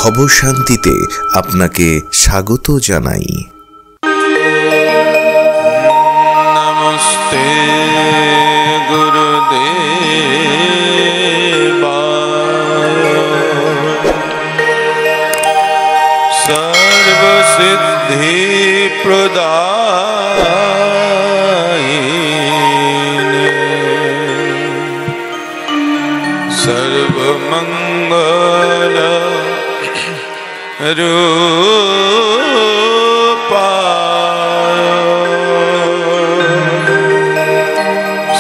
ভবশান্তিতে আপনাকে স্বাগত জানাই। নমস্তে গুরুদেবায় সর্বসিদ্ধি প্রদায়িনে সর্বমঙ্গল রূপায়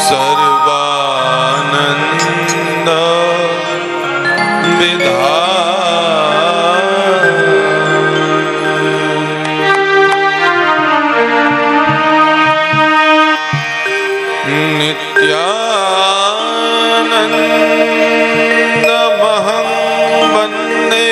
সর্বানন্দ বিধায় নিত্যানন্দমহং বন্দে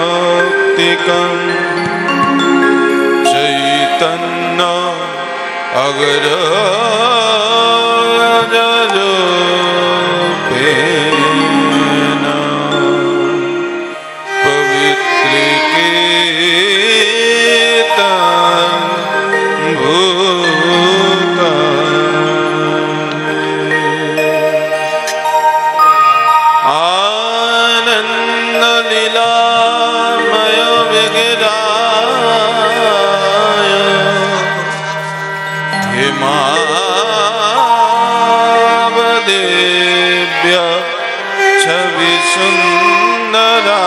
কালিলম্বিতমক্তিকং চৈতন্য অগ্রজরূপেণ পবিত্রীকৃতং ভূতানি আনন্দলীলাময় বিগ্রহায় হিমাবদেভ্য ছবি সুন্দরায়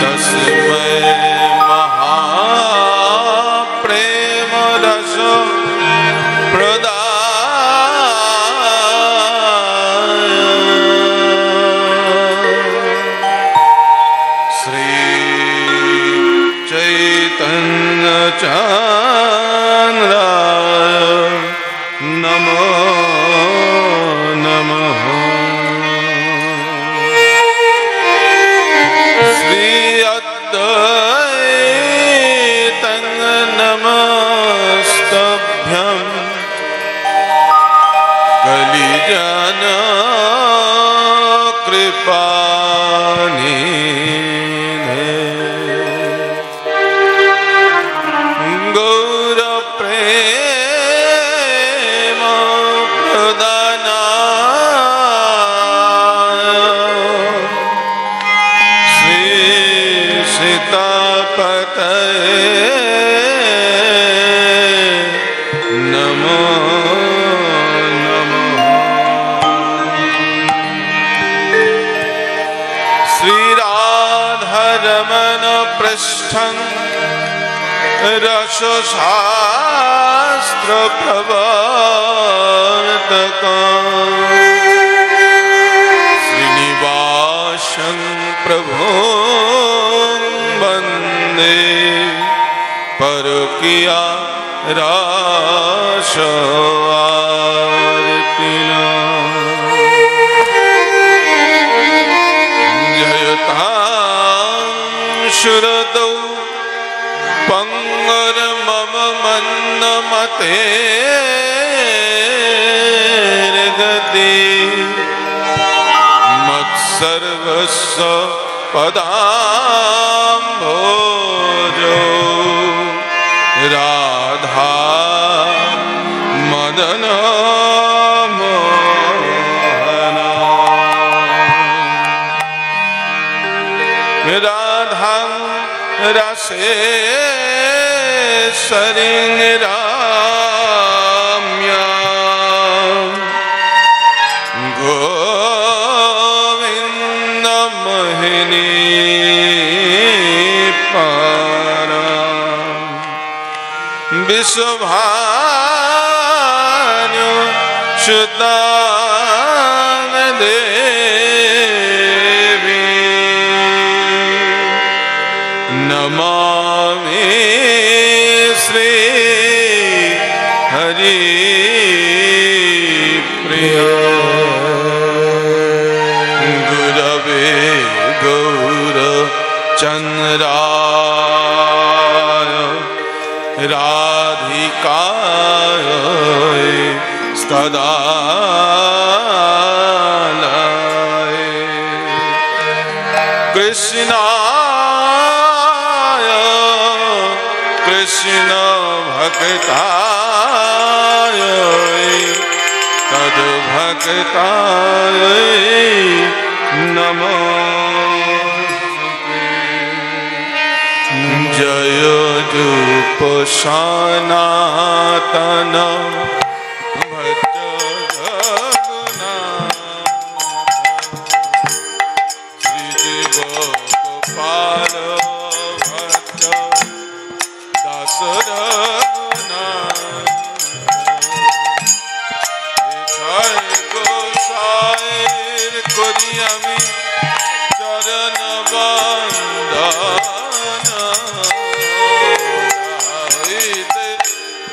তস্मै মহাপ্রেম রস শ্রী চৈতন্য চন্দ্রায় নমো নমঃ। শ্রী অদ্বৈতং নমস্তুভ্যং কলিজন কৃপানিধে গৌরপ্রেম প্রদানায় শ্রী সীতাপতয়ে নমো নমঃ। শ্রীরাধারমণ পৃষ্ঠং রসশাস্ত্র প্রবর্তকং শ্রীনিবাসং প্রভুং বন্দে পরকীয়া রসার্পিণাং জয়তাং সুরতৌ পঙ্গরমম মন্নমতে গতি মৎসর্বস্ব পদাম্ভোজো রাধা মদন মোহন রাধাং রসে সরিং রাম্যা গোবিন্দ মোহিনী পারা বিশ্বভানু সুতাং দেবী নমামি শ্রী হরি প্রিয় গুরবে গৌর চন্দ্রায় कदा लाए कृष्णाय कृष्ण भक्ताय तद भक्ताय नमो जय रूप सनातन भक्त श्री जीव गोपाल भक्त दास গোসাইর করি আমি চরণ বন্দন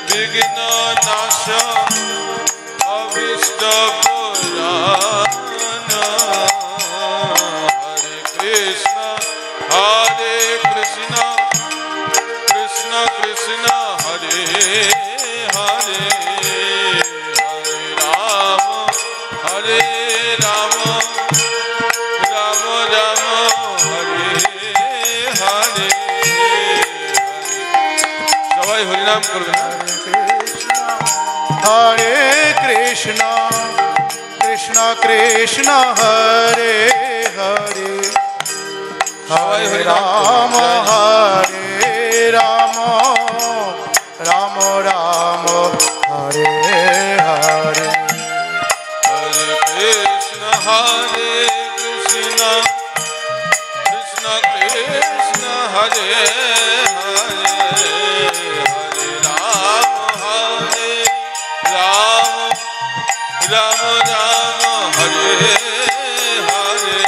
বিঘ্ন নাশ অভীষ্ট পুরাণ হরে কৃষ্ণ কৃষ্ণ কৃষ্ণ হরে হরে हरे राम राम राम हरे हरे सबाई हरि नाम करबेन हरे कृष्ण कृष्ण कृष्ण हरे हरे सबाई हरि राम हरे राम राम राम हरे हरे कृष्ण कृष्ण कृष्ण कृष्ण हरे हरे हरे राम राम राम हरे हरे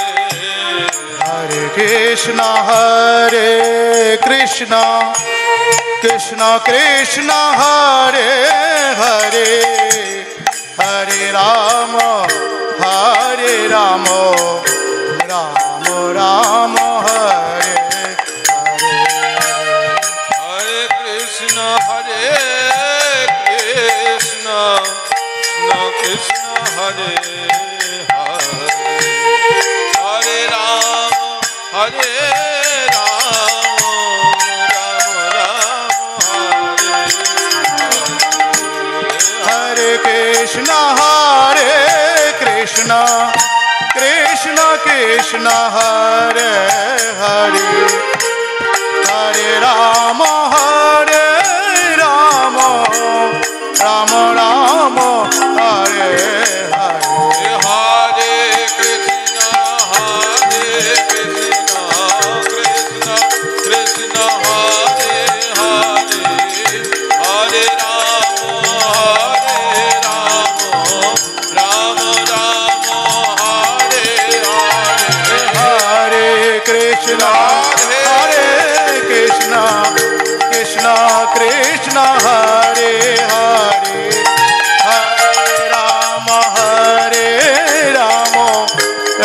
हरे कृष्ण कृष्ण कृष्ण कृष्ण हरे हरे हरे राम राम राम हरे हरे हरे कृष्ण कृष्ण कृष्ण हरे हरे हरे राम राम राम हरे हरे कृष्ण कृष्ण कृष्ण कृष्ण हरे हरे हरे राम राम राम राम हरे हरे हरे कृष्ण कृष्ण कृष्ण हरे हरे हरे राम राम राम हरे हरे हरे कृष्ण कृष्ण कृष्ण कृष्ण हरे हरे हरे राम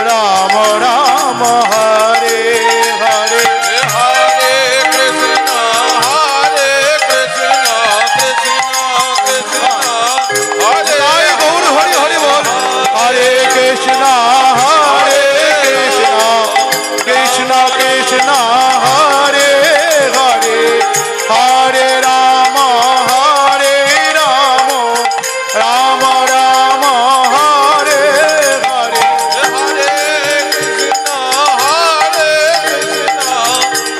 राम राम हरे हरे हरे कृष्ण कृष्ण कृष्ण हरे गौर हरि हरि बोल हरे कृष्ण कृष्ण कृष्ण हरे हरे हरे राम राम राम हरे हरे हरे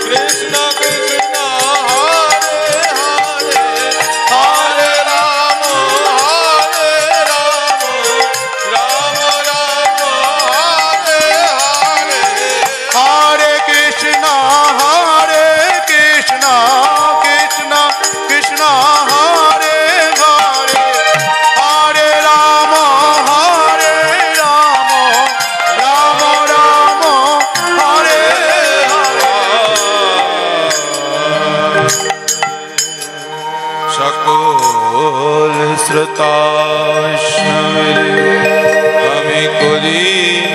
कृष्ण कृष्ण हरे हरे हरे राम राम राम हरे हरे हरे कृष्ण कृष्ण कृष्ण हरे हरे हरे राम राम राम हरे সকল শ্রোতাশ্রয়ে আমি করি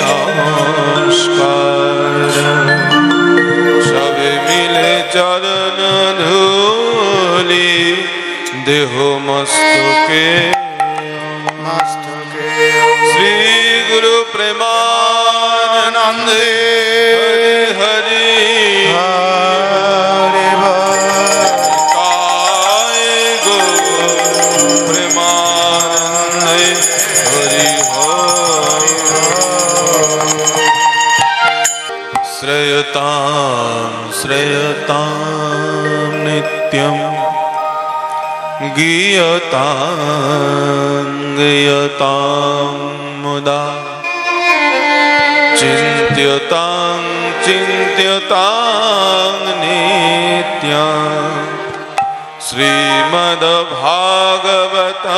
নমস্কার সবে মিলে চরণ ধুলি দেহ মস্তকে Nande Hari Hare Nitai Gaur Premanande Hari Srayatam Srayatam Nityam Giyatam Giyatam Muda Chintyatam Chintyatam Nityam Srimad Bhagavatam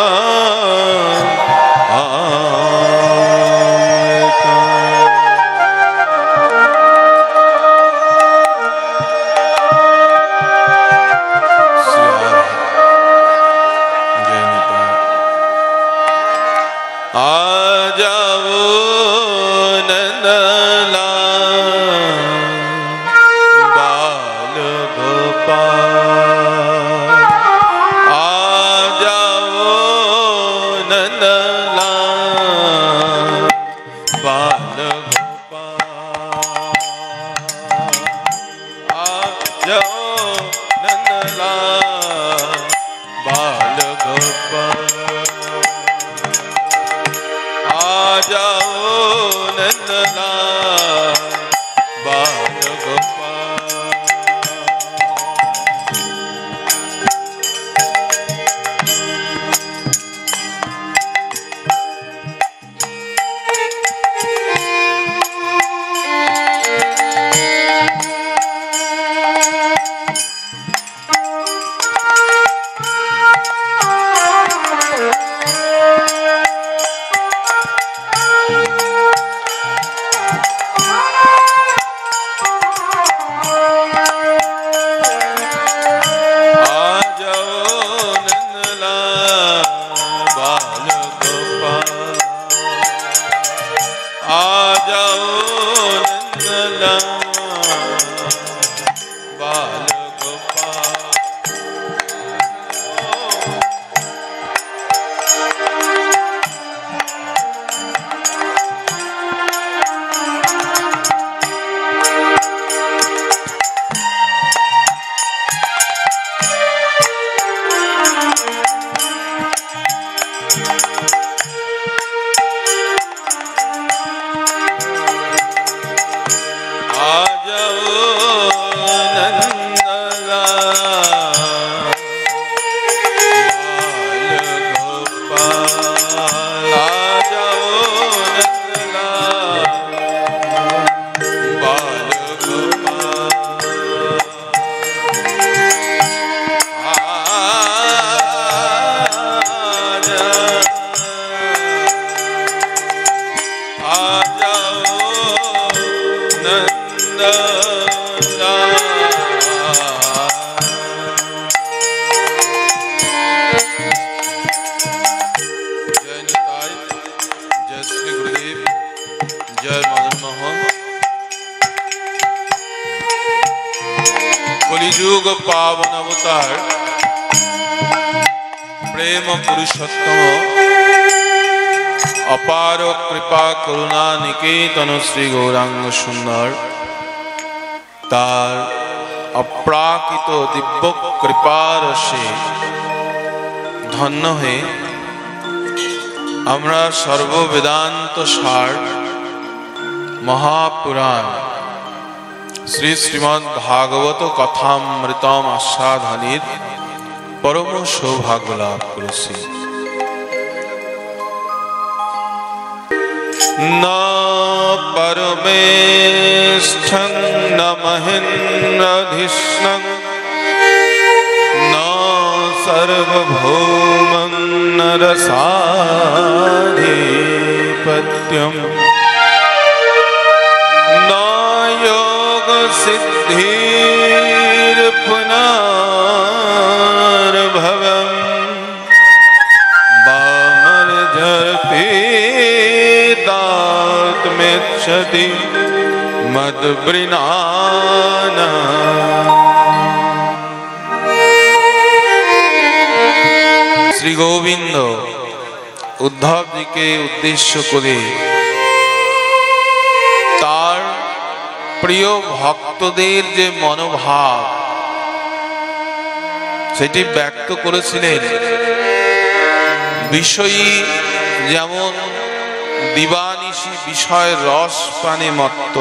कलिजुग पावन अवतार प्रेम पुरुषोत्तम अपार कृपा करुणा निकेतन श्री गौरांग सुंदर तार अप्राकृत दिव्य कृपार से धन्य है আমরা सर्ववेदांत सार महापुराण श्री श्रीमद् भागवत कथामृतम आस्वादनेर परम सौभाग्य लाभ करेছি। न परमेष्ठं न महेन्द्राधीष्णं न सर्वभौमं न रसाधिपत्यं न योग सिद्धिर पुनर्भवं वामर्जर्पितात्मेच्छति मद्वृणाना। श्री गोविंद उद्धव जी के उद्देश्य करे तार প্রিয় ভক্তদের যে মনোভাব সেটি ব্যক্ত করেছিলেন। বিষয়ী যেমন দিবানিশি বিষয় রস পানে মত্ত,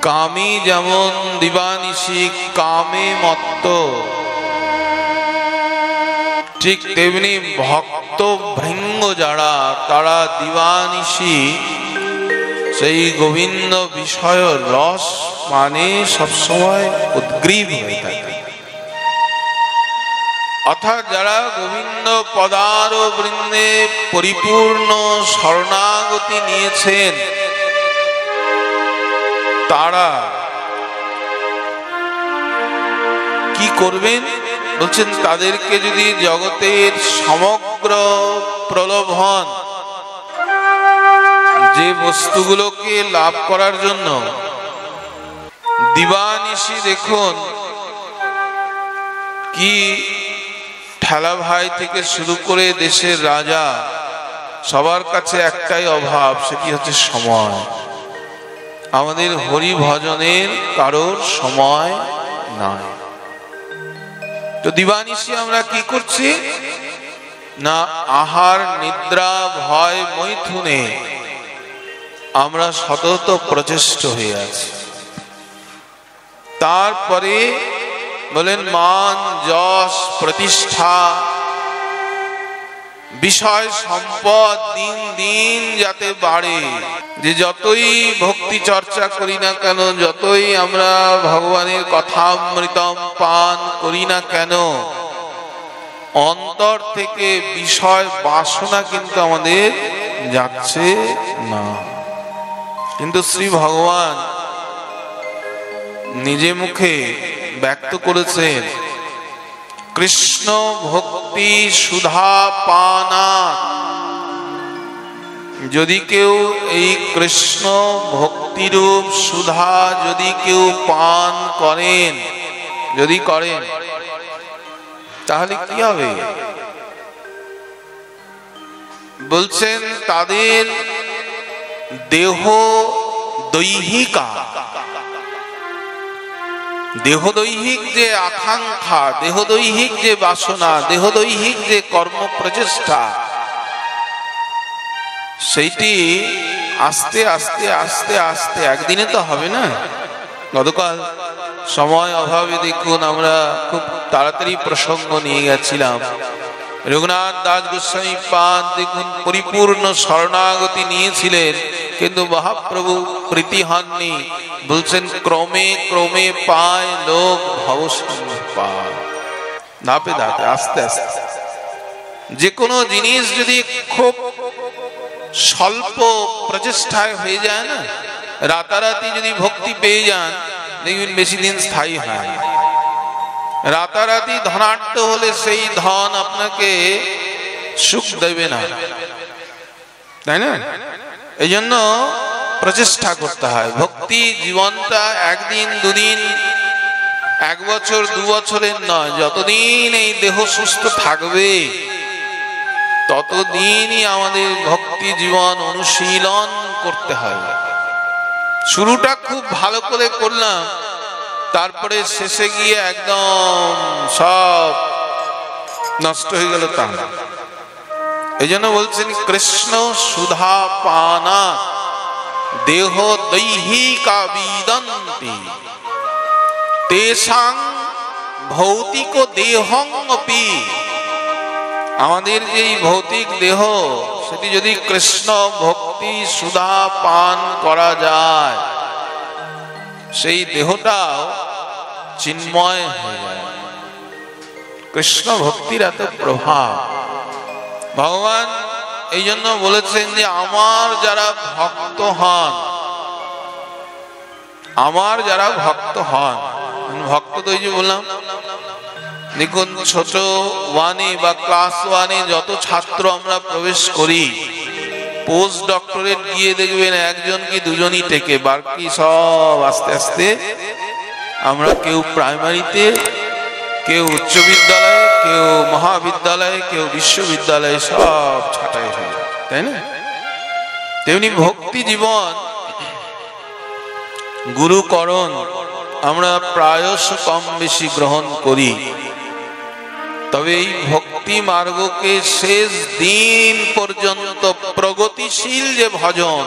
কামী যেমন দিবানিশি কামে মত্ত, ঠিক তেমনি ভক্ত ভৃঙ্গ যারা, তারা দিবানিশি সেই গোবিন্দ বিষয় রস মানে সবসময় উদ্গ্রীব হয়ে থাকে। অর্থাৎ যারা গোবিন্দ পদার বৃন্দে পরিপূর্ণ শরণাগতি নিয়েছেন, তারা কি করবেন বলছেন, তাদেরকে যদি জগতের সমগ্র প্রলোভন, যে বস্তুগুলোকে লাভ করার জন্য দিবানিশি দেখুন কি ঠেলা ভাই থেকে শুরু করে দেশের রাজা সবার কাছে একটাই অভাব, সেটি হচ্ছে সময়। আমাদের হরি ভজনের কারোর সময় নাই। তো দিবানিশি আমরা কি করছি না, আহার নিদ্রা ভয় মৈথুনে আমরা সতত প্রচেষ্ট হয়ে আছি। তারপরে বলেন মান যশ প্রতিষ্ঠা বিষয় সম্পদ দিন দিন যাতে বাড়ে। যে যতই ভক্তি চর্চা করি না কেন, যতই আমরা ভগবানের কথামৃতম পান করি না কেন, অন্তর থেকে বিষয় বাসনা কিন্তু আমাদের যাচ্ছে না। কিন্তু শ্রী ভগবান নিজে মুখে ব্যক্ত করেছেন, কৃষ্ণ ভক্তি সুধা পানা, যদি কেউ এই কৃষ্ণ ভক্তিরূপ সুধা যদি কেউ পান করেন, যদি করেন, তাহলে কি হবে বলছেন, তাদের দেহ দৈহিকা, দেহদৈহিক যে আকাঙ্ক্ষা, দেহদৈহিক যে বাসনা, দেহদৈহিক যে কর্ম প্রচেষ্টা, সেইটি আস্তে আস্তে আস্তে আস্তে একদিনে তো হবে না। গতকাল সময় অভাবে দেখুন আমরা খুব তাড়াতাড়ি প্রসঙ্গ নিয়ে গেছিলাম, রঘুনাথ দাস গোস্বামী পাদ দেখুন পরিপূর্ণ শরণাগতি নিয়েছিলেন, কিন্তু মহাপ্রভু প্রীতি হননি। বলছেন ক্রমে ক্রমে পায় লোক ভবসঙ্গ পায়, ধাপে ধাপে আস্তে আস্তে। যে কোনো জিনিস যদি খুব স্বল্প প্রচেষ্টায় হয়ে যায় না, রাতারাতি যদি ভক্তি পেয়ে যান, দেখবেন বেশি দিন স্থায়ী হয়। রাতারাতি ধনাঢ্য হলে সেই ধন আপনাকে সুখ দেবে না, তাই না? এই জন্য প্রচেষ্টা করতে হয়। ভক্তি জীবনটা একদিন দুদিন, এক বছর দু বছরের নয়, যতদিন এই দেহ সুস্থ থাকবে ততদিনই আমাদের ভক্তি জীবন অনুশীলন করতে হবে। শুরুটা খুব ভালো করে করলাম, তারপরে শেষে গিয়ে একদম সব নষ্ট হয়ে গেল তা না। এই জন্য বলছেন কৃষ্ণ সুধা পানা দেহ দৈহিকা বিদন্তি তেষাং ভৌতিক দেহং অপি। আমাদের যে ভৌতিক দেহ, সেটি যদি কৃষ্ণ ভক্তি সুধা পান করা যায়, সেই দেহটাও চিন্ময় হয়ে যায়। কৃষ্ণ ভক্তির এত প্রভাব। ভগবান এই জন্য বলেছেন যে আমার যারা ভক্ত হন, আমার যারা ভক্ত হন, ভক্ত তো এই যে বললাম, দেখুন ছোট ওয়ানে বা ক্লাস ওয়ানে যত ছাত্র আমরা প্রবেশ করি, পোস্ট ডক্টরেট গিয়ে দেখবেন একজন কি দুজনই টেকে, বাকি সব আস্তে আস্তে আমরা কেউ প্রাইমারিতে, কেউ উচ্চ বিদ্যালয়ে, কেউ মহাবিদ্যালয়ে, কেউ বিশ্ববিদ্যালয়ে, সব ছাঁটাই হয়ে, তাই না? তেমনি ভক্তি জীবন গুরুকরণ আমরা প্রায়শ কম বেশি গ্রহণ করি, তবে এই ভক্তি মার্গকে শেষ দিন পর্যন্ত প্রগতিশীল যে ভজন,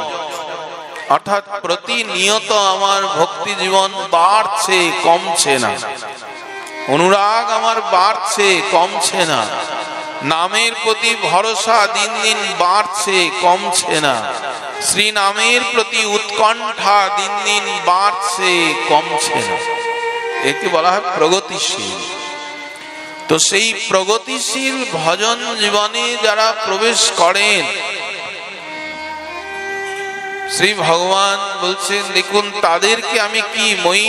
অর্থাৎ প্রতিনিয়ত আমার ভক্তি জীবন বাড়ছে, কমছে না, অনুরাগ আমার বাড়ছে, কমছে না, নামের প্রতি ভরসা দিন দিন বাড়ছে, কমছে না, শ্রী নামের প্রতি উৎকণ্ঠা দিন দিন বাড়ছে, কমছে না, একে বলা হয় প্রগতিশীল। তো সেই প্রগতিশীল ভজন জীবনে যারা প্রবেশ করেন, শ্রী ভগবান বলছেন দেখুন তাদেরকে আমি কি মই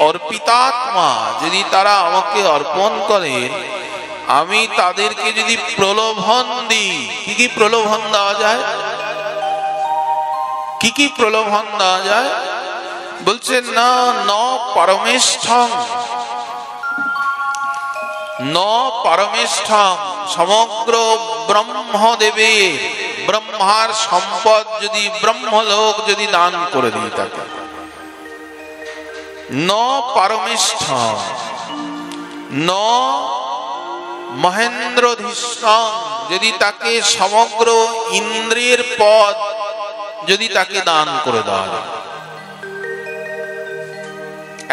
অর্পিতাত্মা, যদি তারা আমাকে অর্পণ করেন, আমি তাদেরকে যদি প্রলোভন দিই, কি কি প্রলোভন দেওয়া যায়, কি কি প্রলোভন দেওয়া যায়, বলছেন না ন পরমেষ্ঠম, ন পরমেষ্ঠম, সমগ্র ব্রহ্মদেবের ব্রহ্মার সম্পদ যদি ব্রহ্মলোক যদি দান করে দিই তাকে, ন পরমেষ্ঠম, ন মহেন্দ্রধীষ্ঠম, যদি তাকে সমগ্র ইন্দ্রিয়ের পদ যদি তাকে দান করে দেওয়া যায়।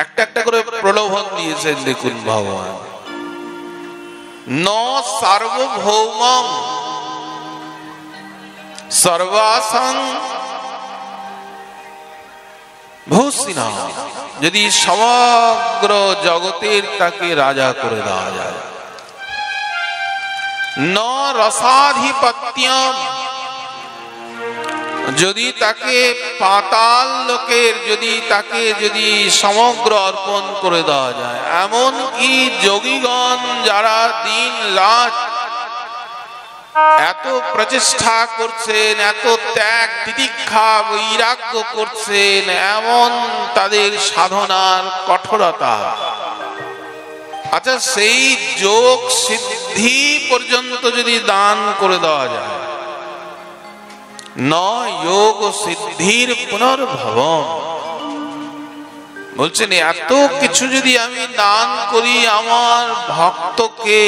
একটা একটা করে প্রলোভন দিয়েছেন দেখুন ভগবান। ন সার্বভৌমং সর্বাসং ভূষিণা, যদি সমগ্র জগতের তাকে রাজা করে দেওয়া যায়। ন রসাধিপত্যম, যদি তাকে পাতাল লোকের যদি তাকে যদি সমগ্র অর্পণ করে দেওয়া যায়। এমন কি যোগীগণ যারা দিন রাত এত প্রচেষ্টা করছেন, এত ত্যাগ তিতিক্ষা বৈরাগ্য করছেন, এমন তাদের সাধনার কঠোরতা, আচ্ছা সেই যোগ সিদ্ধি পর্যন্ত যদি দান করে দেওয়া যায়, ন যোগ সিদ্ধির পুনর্ভবন, বলছেন এত কিছু যদি আমি দান করি আমার ভক্তকে,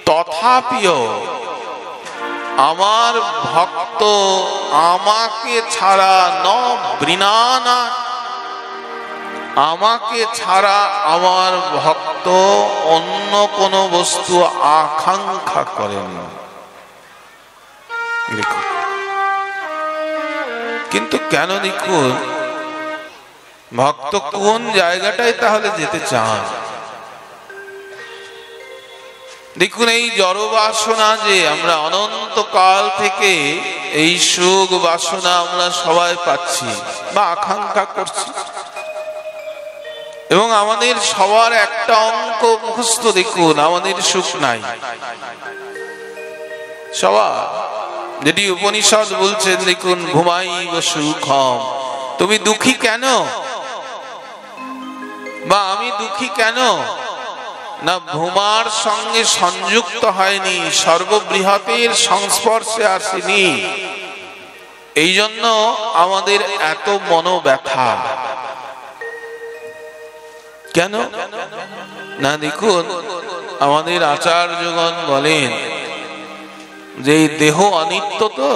তথাপিও আমার ভক্ত আমাকে ছাড়া ন বৃণানা, আমাকে ছাড়া আমার ভক্ত অন্য কোন বস্তু আকাঙ্ক্ষা করেন না। দেখুন কিন্তু কেন, দেখুন ভক্ত কোন জায়গাটায় তাহলে যেতে চান। দেখুন এই জড় বাসনা যে আমরা অনন্তকাল থেকে এই সুখ বাসনা আমরা সবাই পাচ্ছি বা আকাঙ্ক্ষা করছি, এবং আমাদের সবার একটা অঙ্ক মুখস্থ, দেখুন আমাদের সুখ নাই সবার, যেটি উপনিষদ বলছেন দেখুন ভূমাইব সুখম, তুমি দুঃখী কেন বা আমি দুঃখী কেন, না ভূমার সঙ্গে সংযুক্ত হয়নি, সর্ববৃহতের সংস্পর্শে আসেনি, এই জন্য আমাদের এত মনোব্যথা। কেন না, দেখুন আমাদের আচার্যগণ বলেন যে দেহ অনিত্য, তো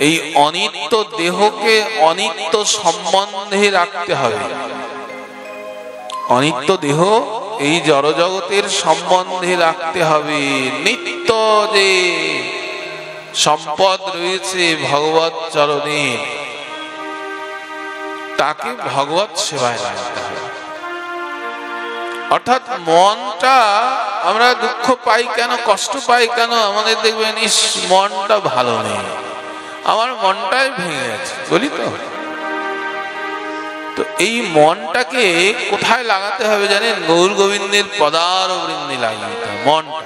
এই অনিত্য দেহকে অনিত্য সম্বন্ধে রাখতে হবে। অনিত্য দেহ এই জড়জগতের সম্বন্ধে রাখতে হবে। নিত্য যে সম্পদ রয়েছে ভগবৎ চরণে, তাকে ভগবৎ সেবায় লাগাতে হবে। অর্থাৎ মনটা আমরা দুঃখ পাই কেন, কষ্ট পাই কেন, আমাদের দেখবেন ইস মনটা ভালো নেই, আমার মনটাই ভেঙে গেছে বলি তো। তো এই মনটাকে কোথায় লাগাতে হবে জানেন, গৌর গোবিন্দের পদার বৃন্দে লাগিয়ে দিতে হবে মনটা,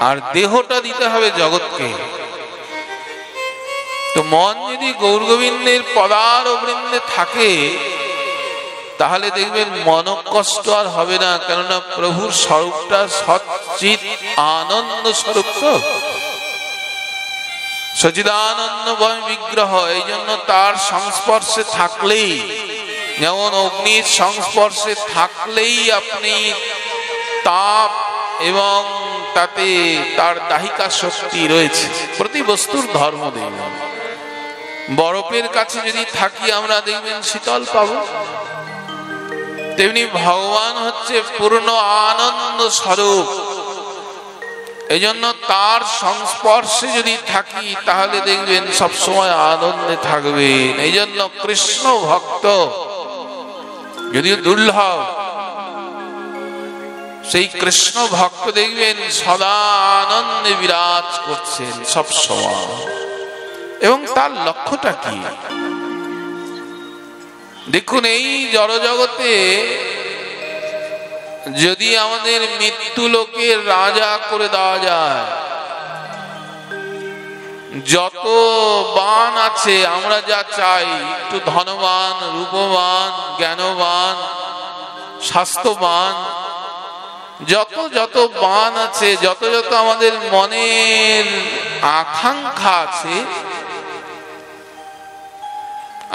আর দেহটা দিতে হবে জগৎকে। তো মন যদি গৌর গোবিন্দের পদার বৃন্দে থাকে তাহলে দেখবেন মন কষ্ট আর হবে না, কেননা প্রভুর স্বরূপটা সচ্চিৎ আনন্দ স্বরূপ। তো সচিদানন্দময় বিগ্রহ। এই জন্য তার সংস্পর্শে থাকলেই, যেমন অগ্নির সংস্পর্শে থাকলেই আপনি তাপ এবং তাতে তার দাহিকা শক্তি রয়েছে, প্রতি বস্তুর ধর্ম দেখবেন। বরফের কাছে যদি থাকি আমরা দেখবেন শীতল পাবো, তেমনি ভগবান হচ্ছে পূর্ণ আনন্দ স্বরূপ। এই জন্য তার সংস্পর্শে যদি থাকি তাহলে দেখবেন সবসময় আনন্দে থাকবেন। এই জন্য কৃষ্ণ ভক্ত যদিও দুর্লভ, সেই কৃষ্ণ ভক্ত দেখবেন সদা আনন্দে বিরাজ করছেন সব সময়। এবং তার লক্ষ্যটা কি দেখুন, এই জড়জগতে যদি আমাদের মৃত্যু লোকের রাজা করে দেওয়া যায়, যত বান আছে আমরা যা চাই, একটু ধনবান, রূপবান, জ্ঞানবান, স্বাস্থ্যবান, যত যত বান আছে, যত যত আমাদের মনের আকাঙ্ক্ষা আছে,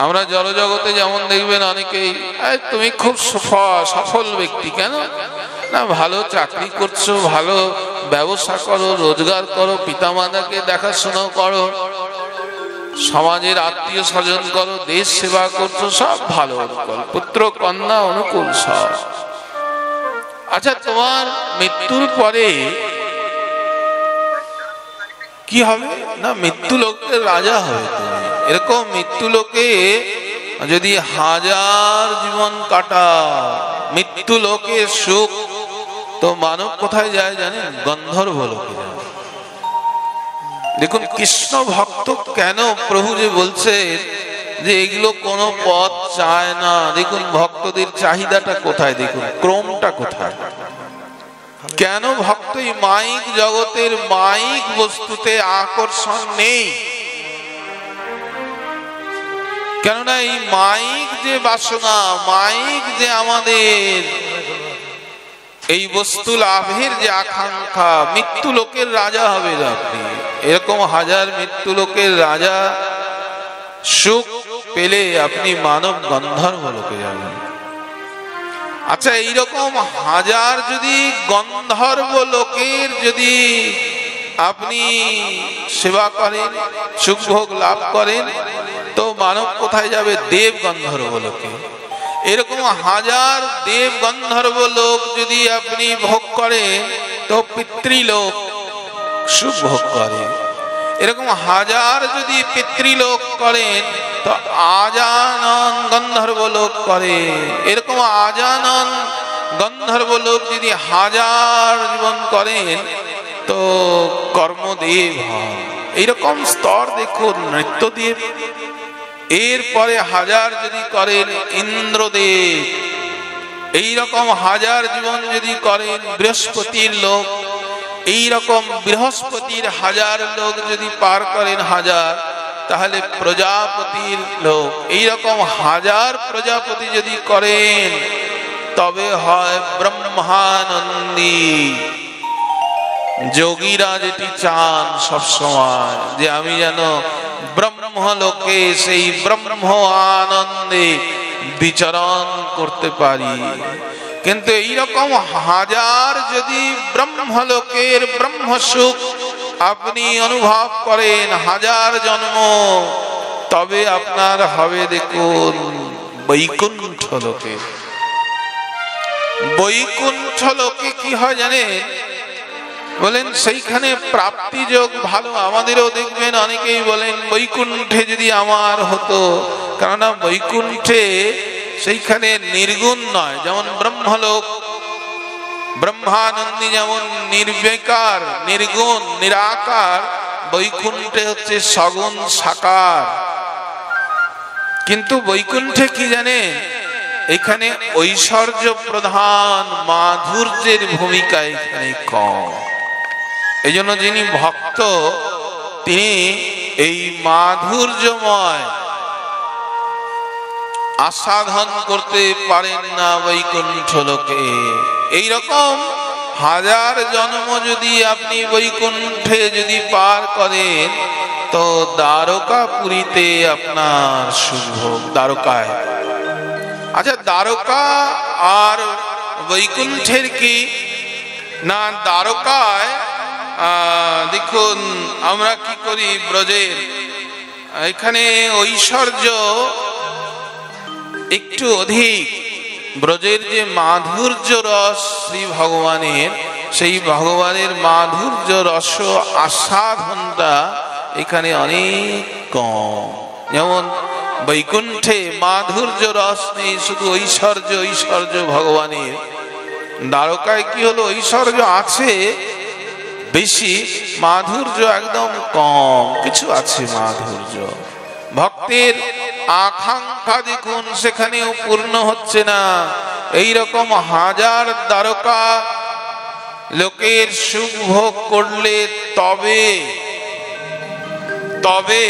আমরা জড়জগতে যেমন দেখবেন অনেকেই, তুমি খুব সফল ব্যক্তি, কেন না ভালো চাকরি করছো, ভালো ব্যবসা করো, রোজগার করো, পিতামাতাকে দেখাশোনা করো, সমাজের আত্মীয় স্বজন করো, দেশ সেবা করছো, সব ভালো অনুকূল, পুত্র কন্যা অনুকূল সব। আচ্ছা, তোমার মৃত্যুর পরে কি হবে না, মৃত্যু লোকের রাজা হবে তুমি। এরকম মৃত্যু লোকে যদি হাজার জীবন কাটা, মৃত্যু লোকে সুখ, তো মানব কোথায় যায় জানেন? গন্ধর্ব লোকে যায়। দেখুন কৃষ্ণ ভক্ত কেন প্রভু যে বলছে যে এগুলো কোনো পথ চায় না, দেখুন ভক্তদের চাহিদাটা কোথায়, দেখুন ক্রমটা কোথায়। কেন ভক্ত এই মাইক জগতের মাইক বস্তুতে আকর্ষণ নেই? কেননা এই মাইক যে বাসনা, মাইক যে আমাদের এই বস্তু লাভের যে আকাঙ্ক্ষা, মৃত্যু লোকের রাজা হবে আপনি। এরকম হাজার মৃত্যু লোকের রাজা সুখ পেলে আপনি মানব গন্ধর্ব লোকে যাবেন। আচ্ছা, এইরকম হাজার যদি গন্ধর্ব লোকের যদি আপনি সেবা করেন, সুখভোগ লাভ করেন, তো মানব কোথায় যাবে? দেব গন্ধর্ব লোকে। এরকম হাজার দেব গন্ধর্ব লোক যদি আপনি ভোগ করেন, তো পিতৃলোক সুখ ভোগ করে। এরকম হাজার যদি পিতৃলোক করেন, তো আজানন গন্ধর্ব লোক করে। এরকম আজানন গন্ধর্ব লোক যদি হাজার জীবন করেন, তো কর্মদেব হয়। এইরকম স্তর দেখুন, নৃত্যদেব। এরপরে হাজার যদি করেন ইন্দ্রদেব, এইরকম হাজার জীবন যদি করেন বৃহস্পতির লোক, এইরকম বৃহস্পতির হাজার লোক যদি পার করেন হাজার, তাহলে প্রজাপতির লোক। এইরকম হাজার প্রজাপতি যদি করেন, তবে হয় ব্রহ্মানন্দী। যোগীরা যেটি চান সবসময়, যে আমি যেন ব্রহ্মলোকে সেই ব্রহ্ম আনন্দে বিচরণ করতে পারি। কিন্তু এইরকম হাজার যদি ব্রহ্মলোকের ব্রহ্ম সুখ আপনি অনুভব করেন হাজার জন্ম, তবে আপনার হবে দেখুন বৈকুণ্ঠ লোকে। বৈকুণ্ঠ লোকে কি হয় জানেন? বলেন সেইখানে প্রাপ্তি যোগ ভালো। আমাদেরও দেখবেন অনেকেই বলেন বৈকুণ্ঠে যদি আমার হতো, কেননা বৈকুণ্ঠে সেইখানে নির্গুণ নয়, যেমন ব্রহ্মলোক, ব্রহ্মানন্দী যেমন নির্বিকার, নির্গুণ, নিরাকার, বৈকুণ্ঠে হচ্ছে সগুণ সাকার। কিন্তু বৈকুণ্ঠে কি জানেন? এখানে ঐশ্বর্য প্রধান, মাধুর্যের ভূমিকা এখানে কম। এই জন্য যিনি ভক্ত তিনি এই মাধুর্যময় আস্বাদন করতে পারেন না বৈকুণ্ঠ লোকে। এইরকম হাজার জন্ম যদি আপনি বৈকুণ্ঠে যদি পার করেন তো দ্বারকাপুরীতে আপনার সুখভোগ। দ্বারকায়, আচ্ছা দ্বারকা আর বৈকুণ্ঠের কি না? দ্বারকায় দেখুন আমরা কি করি, ব্রজের এখানে ঐশ্বর্য একটু অধিক। ব্রজের যে মাধুর্য রস শ্রী ভগবানের, সেই ভগবানের মাধুর্য রস আস্বাদনটা এখানে অনেক কম। যেমন বৈকুণ্ঠে মাধুর্য রস নেই, শুধু ঐশ্বর্য ঐশ্বর্য ভগবানের। দ্বারকায় কি হলো, ঐশ্বর্য আছে বেশি, মাধুর্য একদম কম, কিছু আছে মাধুর্য। ভক্তের আকাঙ্ক্ষা দেখুন সেখানেও পূর্ণ হচ্ছে না। এই রকম হাজার দ্বারকা লোকের সুখ ভোগ করলে তবে তবে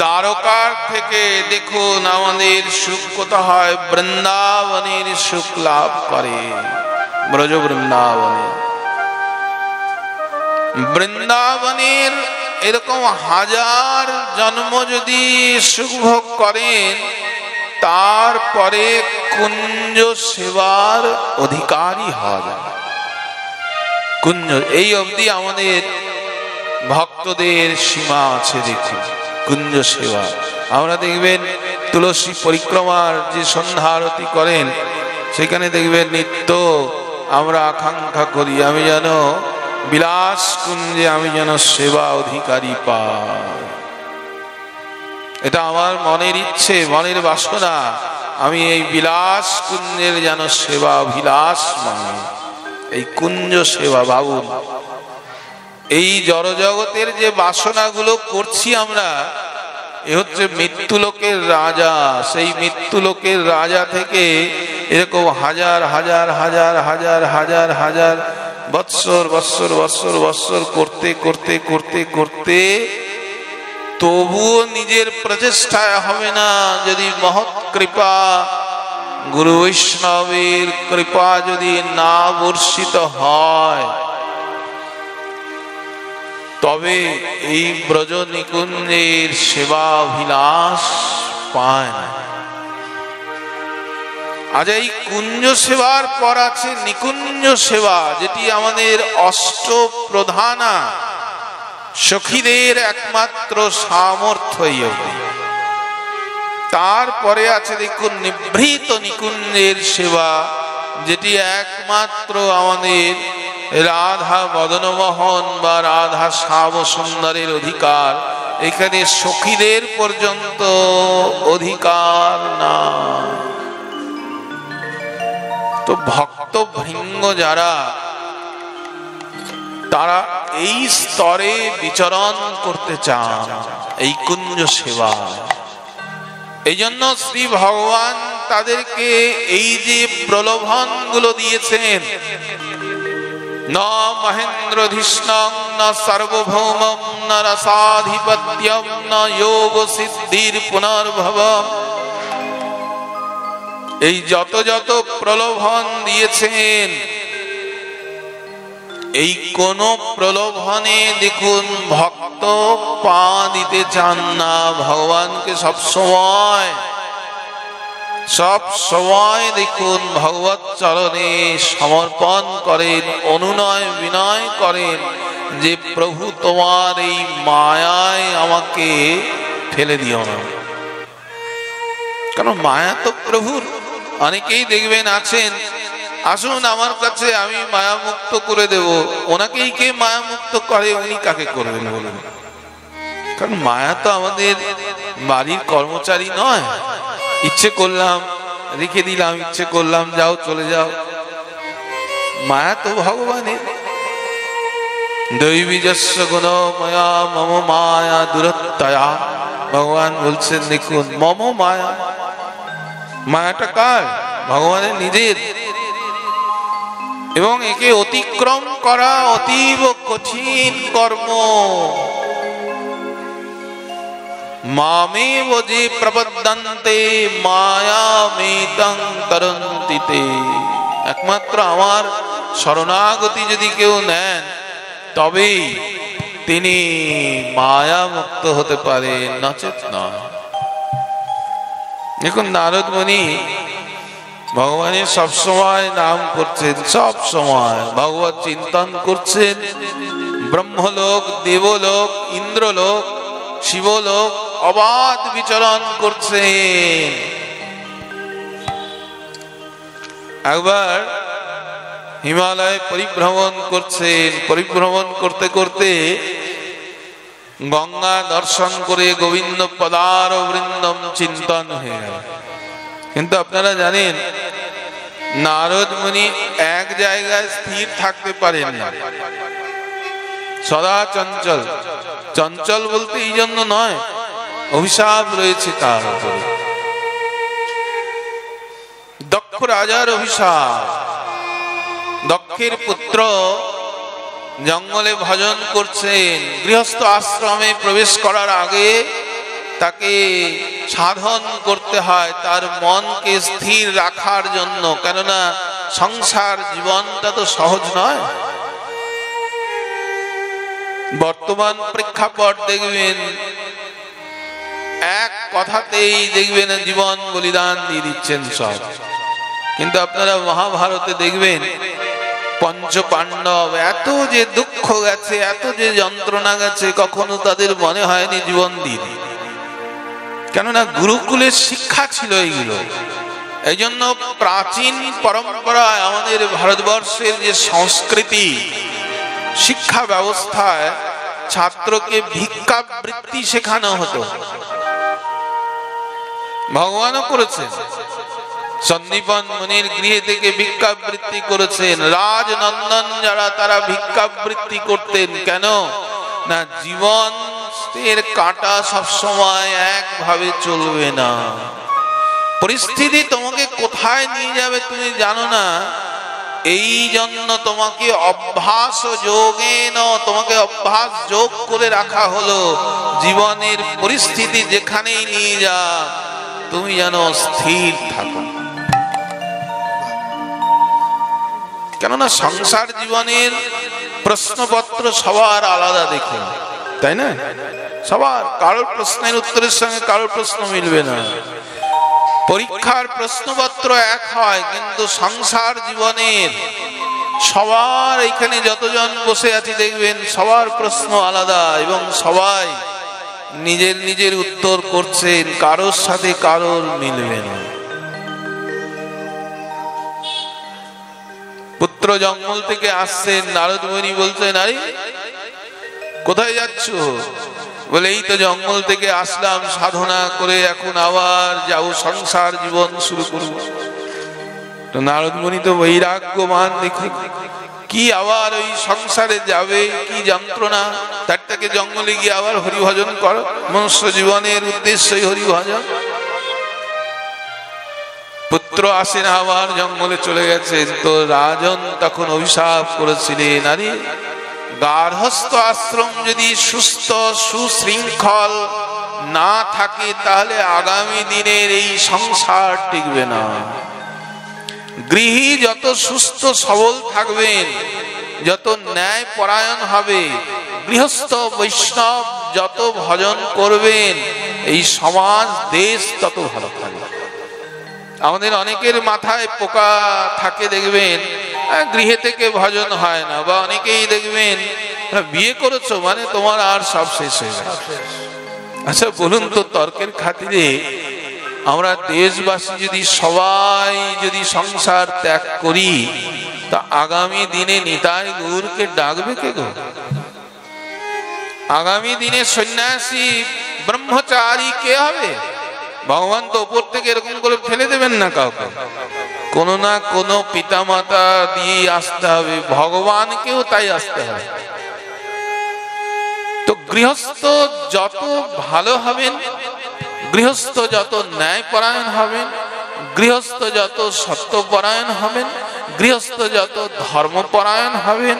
দ্বারকার থেকে দেখুন আমাদের সুখ কোথা হয়, বৃন্দাবনের সুখ লাভ করে। ব্রজ বৃন্দাবনে, বৃন্দাবনের এরকম হাজার জন্ম যদি সুখ ভোগ করেন, তারপরে কুঞ্জ সেবার অধিকারী হওয়া যায়। কুঞ্জ এই অবধি আমাদের ভক্তদের সীমা আছে। দেখুন কুঞ্জ সেবা, আমরা দেখবেন তুলসী পরিক্রমার যে সন্ধ্যা আরতি করেন, সেখানে দেখবেন নিত্য আমরা আকাঙ্ক্ষা করি আমি যেন বিলাস কুঞ্জে আমি যেন সেবা অধিকারী পাই। এটা আমার মনের ইচ্ছে, মনের বাসনা, আমি এই বিলাস কুঞ্জের যেন সেবা অভিলাষ মানে এই কুঞ্জ সেবা। ভাবুন এই জড়জগতের যে বাসনাগুলো করছি আমরা, এ হচ্ছে মৃত্যু লোকের রাজা। সেই মৃত্যু লোকের রাজা থেকে এরকম হাজার হাজার হাজার হাজার হাজার হাজার বৎসর বৎসর বৎসর বৎসর করতে করতে করতে করতে তবুও নিজের প্রচেষ্টায় হবে না। যদি মহৎ কৃপা, গুরু বৈষ্ণবের কৃপা যদি না বর্ষিত হয়, তবে এই ব্রজ নিকুঞ্জের সেবা অভিলাষ পায় না। আজ এই কুঞ্জ সেবার পর আছে নিকুঞ্জ সেবা, যেটি আমাদের অষ্ট প্রধানা সখীদের একমাত্র সামর্থ্য। তারপরে আছে দেখুন নিভৃত নিকুঞ্জের সেবা, যেটি একমাত্র আমাদের রাধা মদনমোহন বা রাধা শ্যাম সুন্দরের অধিকার। এখানে সখীদের পর্যন্ত অধিকার না। তো ভক্ত ভৃঙ্গ যারা, তারা এই স্তরে বিচরণ করতে চান, এই কুঞ্জ সেবা। এই জন্য শ্রী ভগবান তাদেরকে এই যে প্রলোভন গুলো দিয়েছেন, ন মহেন্দ্রধিষ্ণং ন সার্বভৌমং ন রসাধিপত্যং ন যোগ সিদ্ধির পুনর্ভবম, এই যত যত প্রলোভন দিয়েছেন, এই কোন প্রলোভনে দেখুন ভক্ত পা দিতে চান না। ভগবানকে সব সময় দেখুন ভগবত চরণে সমর্পণ করেন, অনুনয় বিনয় করেন যে প্রভু তোমার এই মায়ায় আমাকে ফেলে দিও না। কারণ মায়া তো প্রভুর। অনেকেই দেখবেন আছেন, আসুন আমার কাছে আমি মায়া মুক্ত করে দেব। ওনাকেই কে মায়া মুক্ত করে, উনি কাকে করবেন বলুন? কারণ মায়া তো আমাদের বাড়ির কর্মচারী নয়। ইচ্ছে করলাম রেখে দিলাম, ইচ্ছে করলাম যাও চলে যাও। মায়া তো ভগবানের। দৈবীজস্য গুণ মায়া মম মায়া দুরত্তয়া, ভগবান বলছেন দেখুন মম মায়া। মায়াটা কার? ভগবানের নিজের। এবং একে অতিক্রম করা অতীব কঠিন কর্ম। মামেব যে প্রপদ্যন্তে মায়ামেতং তরন্তি তে, একমাত্র আমার শরণাগতি যদি কেউ নেন তবেই তিনি মায়া মুক্ত হতে পারেন, নচেত নয়। দেখুন নারদ মুনি ভগবানের সবসময় নাম করছেন, সব সময় ভগবত চিন্তন করছেন। ব্রহ্মলোক, দেবলোক, ইন্দ্রলোক, শিবলোক অবাধ বিচরণ করছেন। একবার হিমালয় পরিভ্রমণ করছেন, পরিভ্রমণ করতে করতে গঙ্গা দর্শন করে গোবিন্দ পদার বৃন্দম চিন্তন হয়ে গেল। কিন্তু আপনারা জানেন নারদ মুনি এক জায়গায় স্থির থাকতে পারেন না, সদা চঞ্চল। চঞ্চল বলতে এই জন্য নয়, অভিশাপ রয়েছে তার উপরে, দক্ষ রাজার অভিশাপ। দক্ষের পুত্র জঙ্গলে ভজন করছেন, গৃহস্থ আশ্রমে প্রবেশ করার আগে তাকে সাধন করতে হয় তার মনকে স্থির রাখার জন্য, কেননা সংসার জীবনটা তো সহজ নয়। বর্তমান প্রেক্ষাপট দেখবেন, এক কথাতেই দেখবেন জীবন বলিদান দিয়ে দিচ্ছেন সব। কিন্তু আপনারা মহাভারতে দেখবেন পঞ্চ পাণ্ডব এত যে দুঃখ গেছে, এত যে যন্ত্রণা গেছে, কখনো তাদের মনে হয়নি জীবন দিয়ে। কেননা গুরুকুলের শিক্ষা ছিল এইগুলো। এই জন্য প্রাচীন পরম্পরায় আমাদের ভারতবর্ষের যে সংস্কৃতি, শিক্ষা ব্যবস্থায় ছাত্রকে ভিক্ষাবৃত্তি শেখানো হতো। ভগবানও করেছেন, সন্দীপন মুনির গৃহে থেকে ভিক্ষাবৃত্তি করেছেন। রাজনন্দন যারা তারা ভিক্ষাবৃত্তি করতেন। কেন না, জীবন এর কাঁটা সবসময় একভাবে চলবে না। পরিস্থিতি তোমাকে কোথায় নিয়ে যাবে তুমি জানো না, এই জন্য তোমাকে অভ্যাস যোগে তোমাকে অভ্যাস যোগ করে রাখা হলো। জীবনের পরিস্থিতি যেখানেই নিয়ে যা, তুমি যেন স্থির থাকো। কেননা সংসার জীবনের প্রশ্নপত্র সবার আলাদা দেখে, তাই না? সবার কারোর প্রশ্নের উত্তরের সঙ্গে কারোর প্রশ্ন মিলবে না। পরীক্ষার প্রশ্নপত্র এক হয়, কিন্তু সংসার জীবনের সবার এখানে যতজন বসে আছি দেখবেন সবার প্রশ্ন আলাদা, এবং সবাই নিজের নিজের উত্তর করছেন, কারোর সাথে কারোর মিলবে না। পুত্র জঙ্গল থেকে আসছেন, নারদ মুনি বলছেন, আরে কোথায় যাচ্ছ? বলে এই তো জঙ্গল থেকে আসলাম সাধনা করে, এখন আবার যাও সংসার জীবন শুরু করব। তো নারদ মুনি তো বৈরাগ্যমান, দেখে কি আবার ওই সংসারে যাবে, কি যন্ত্রণা, তার থেকে জঙ্গলে গিয়ে আবার হরিভজন করো। মনুষ্য জীবনের উদ্দেশ্যই হরিভজন। পুত্র আসেন, আবার জঙ্গলে চলে গেছেন। তো রাজন তখন অভিশাপ করেছিলেন, আরে গার্হস্থ আশ্রম যদি সুস্থ সুশৃঙ্খল না থাকে তাহলে আগামী দিনের এই সংসার টিকবে না। গৃহী যত সুস্থ সবল থাকবেন, যত ন্যায় পরায়ণ হবে, গৃহস্থ বৈষ্ণব যত ভজন করবেন, এই সমাজ দেশ তত ভালো থাকবে। আমাদের অনেকের মাথায় পোকা থাকে, দেখবেন গৃহে থেকে ভজন হয় না, বা অনেকেই দেখবেন বিয়ে করেছো মানে তোমার আর সব শেষ হয়ে গেছে। আচ্ছা বলুন তো, তর্কের খাতিরে আমরা দেশবাসী যদি সবাই যদি সংসার ত্যাগ করি, তা আগামী দিনে নিতাই গৌরকে ডাকবে কে গো? আগামী দিনে সন্ন্যাসী ব্রহ্মচারী কে হবে? ভগবান তো উপর থেকে এরকম করে ফেলে দেবেন না কাউকে, কোনো না কোনো পিতা মাতা দিয়ে আসতে হবে, ভগবানকেও তাই আসতে হবে। তো গৃহস্থ যত ভালো হবেন, গৃহস্থ যত ন্যায় পরায়ণ হবেন, গৃহস্থ যত সত্যপরায়ণ হবেন, গৃহস্থ যত ধর্মপরায়ণ হবেন,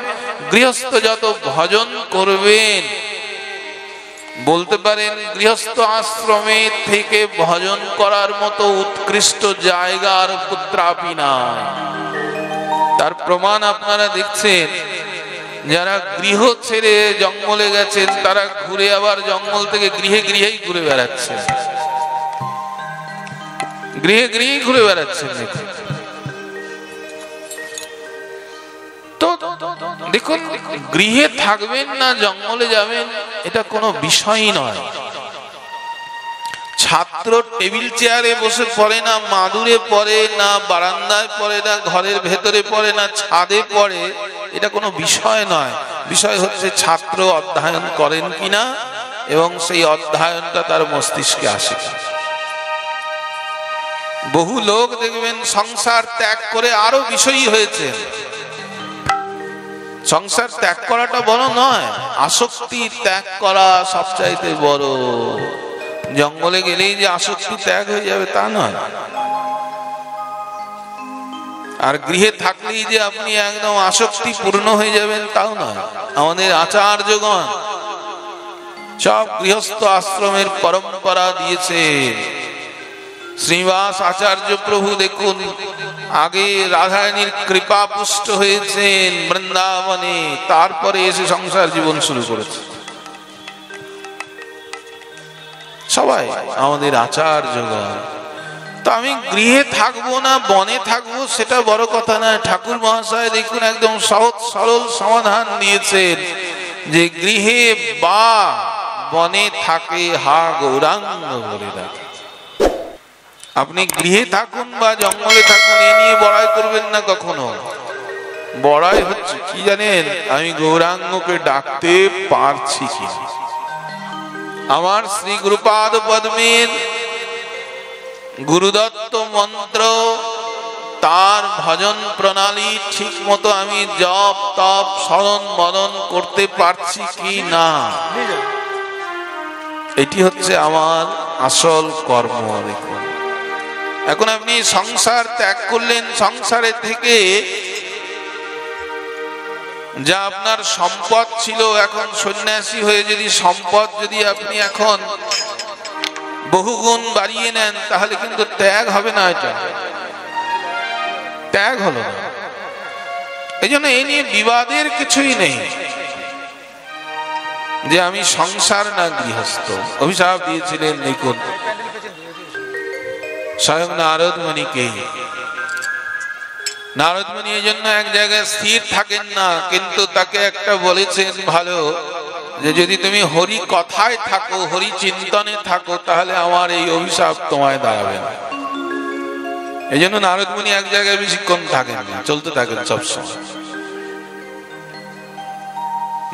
গৃহস্থ যত ভজন করবেন, বলতে পারেন গৃহস্থ আশ্রমে থেকে ভজন করার মতো উৎকৃষ্ট জায়গা আর পুত্রাপি নাই। তার প্রমাণ আপনারা দেখছেন, যারা গৃহ ছেড়ে জঙ্গলে গেছেন তারা ঘুরে আবার জঙ্গল থেকে গৃহে গৃহেই ঘুরে বেড়াচ্ছেন, গৃহে গৃহেই ঘুরে বেড়াচ্ছেন। তো দেখুন, গৃহে থাকবেন না জঙ্গলে যাবেন এটা কোনো বিষয়ই নয়। ছাত্র টেবিল চেয়ারে বসে পড়ে না, মাদুরে পড়ে না, বারান্দায় পড়ে না, ঘরের ভেতরে পড়ে না, ছাদে পড়ে, এটা কোনো বিষয় নয়। বিষয় হচ্ছে ছাত্র অধ্যয়ন করেন কিনা এবং সেই অধ্যয়নটা তার মস্তিষ্কে আসে। বহু লোক দেখবেন সংসার ত্যাগ করে আরো বিষয়ী হয়েছে। সংসার ত্যাগ করাটা বড় নয়, আসক্তি ত্যাগ করা সবচাইতে বড়। জঙ্গলে গেলেই যে আসক্তি ত্যাগ হয়ে যাবে তা নয়, আর গৃহে থাকলেই যে আপনি একদম আসক্তি পূর্ণ হয়ে যাবেন তাও নয়। আমাদের আচার্যগণ সব গৃহস্থ আশ্রমের পরম্পরা দিয়েছে। শ্রীনিবাস আচার্য প্রভু দেখুন, আগে রাধারানীর কৃপা পুষ্ট হয়েছেন বৃন্দাবনে, তারপরে এসে সংসার জীবন শুরু করেছে। সবাই আমাদের আচার্যগণ। তো আমি গৃহে থাকবো না বনে থাকবো সেটা বড় কথা না। ঠাকুর মহাশয় দেখুন একদম সহজ সরল সমাধান দিয়েছেন যে গৃহে বা বনে থাকে হা গৌরাঙ্গ বলে ডাকে। আপনি গৃহে থাকুন বা জঙ্গলে থাকুন, এ নিয়ে বড়াই করবেন না কখনো। বড়াই হচ্ছে কি জানেন, আমি গৌরাঙ্গকে ডাকতে পারছি কি। আমার শ্রী গুরুপাদ পদ্মের গুরুদত্ত মন্ত্র, তার ভজন প্রণালী ঠিক মতো আমি জপ তপ স্মরণ মনন করতে পারছি কি না, এটি হচ্ছে আমার আসল কর্ম। দেখুন, এখন আপনি সংসার ত্যাগ করলেন, সংসারে থেকে যা আপনার সম্পদ ছিল, এখন সন্ন্যাসী হয়ে যদি সম্পদ যদি আপনি এখন বহুগুণ বাড়িয়ে নেন তাহলে কিন্তু ত্যাগ হবে না, এটা ত্যাগ হলো না। এই জন্য এই নিয়ে বিবাদের কিছুই নেই যে আমি সংসার না গৃহস্থ। অভিশাপ দিয়েছিলেন দেখুন স্বয়ং নারদ মুনিকে। নারদ মুনি এই জন্য এক জায়গায় স্থির থাকেন না, কিন্তু তাকে একটা বলেছেন ভালো, যে যদি তুমি হরি কথায় থাকো, হরি চিন্তনে থাকো, তাহলে আমার এই অভিশাপ তোমায় দাঁড়াবে না। এই জন্য নারদ মুনি এক জায়গায় বেশিক্ষণ থাকেন না, চলতে থাকেন সবসময়,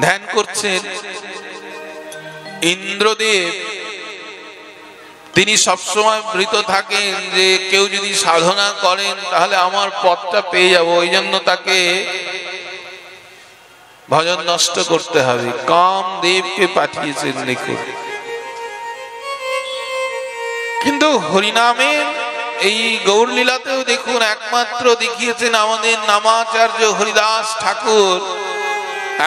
ধ্যান করছেন। ইন্দ্রদেব তিনি সবসময় বৃত থাকেন যে কেউ যদি সাধনা করেন তাহলে আমার পথটা পেয়ে যাব, ওই জন্য তাকে ভজন নষ্ট করতে হবে। কামদেবকে পাঠিয়েছেন দেখুন। কিন্তু হরিনামের এই গৌরলীলাতেও দেখুন একমাত্র দেখিয়েছেন আমাদের নামাচার্য হরিদাস ঠাকুর,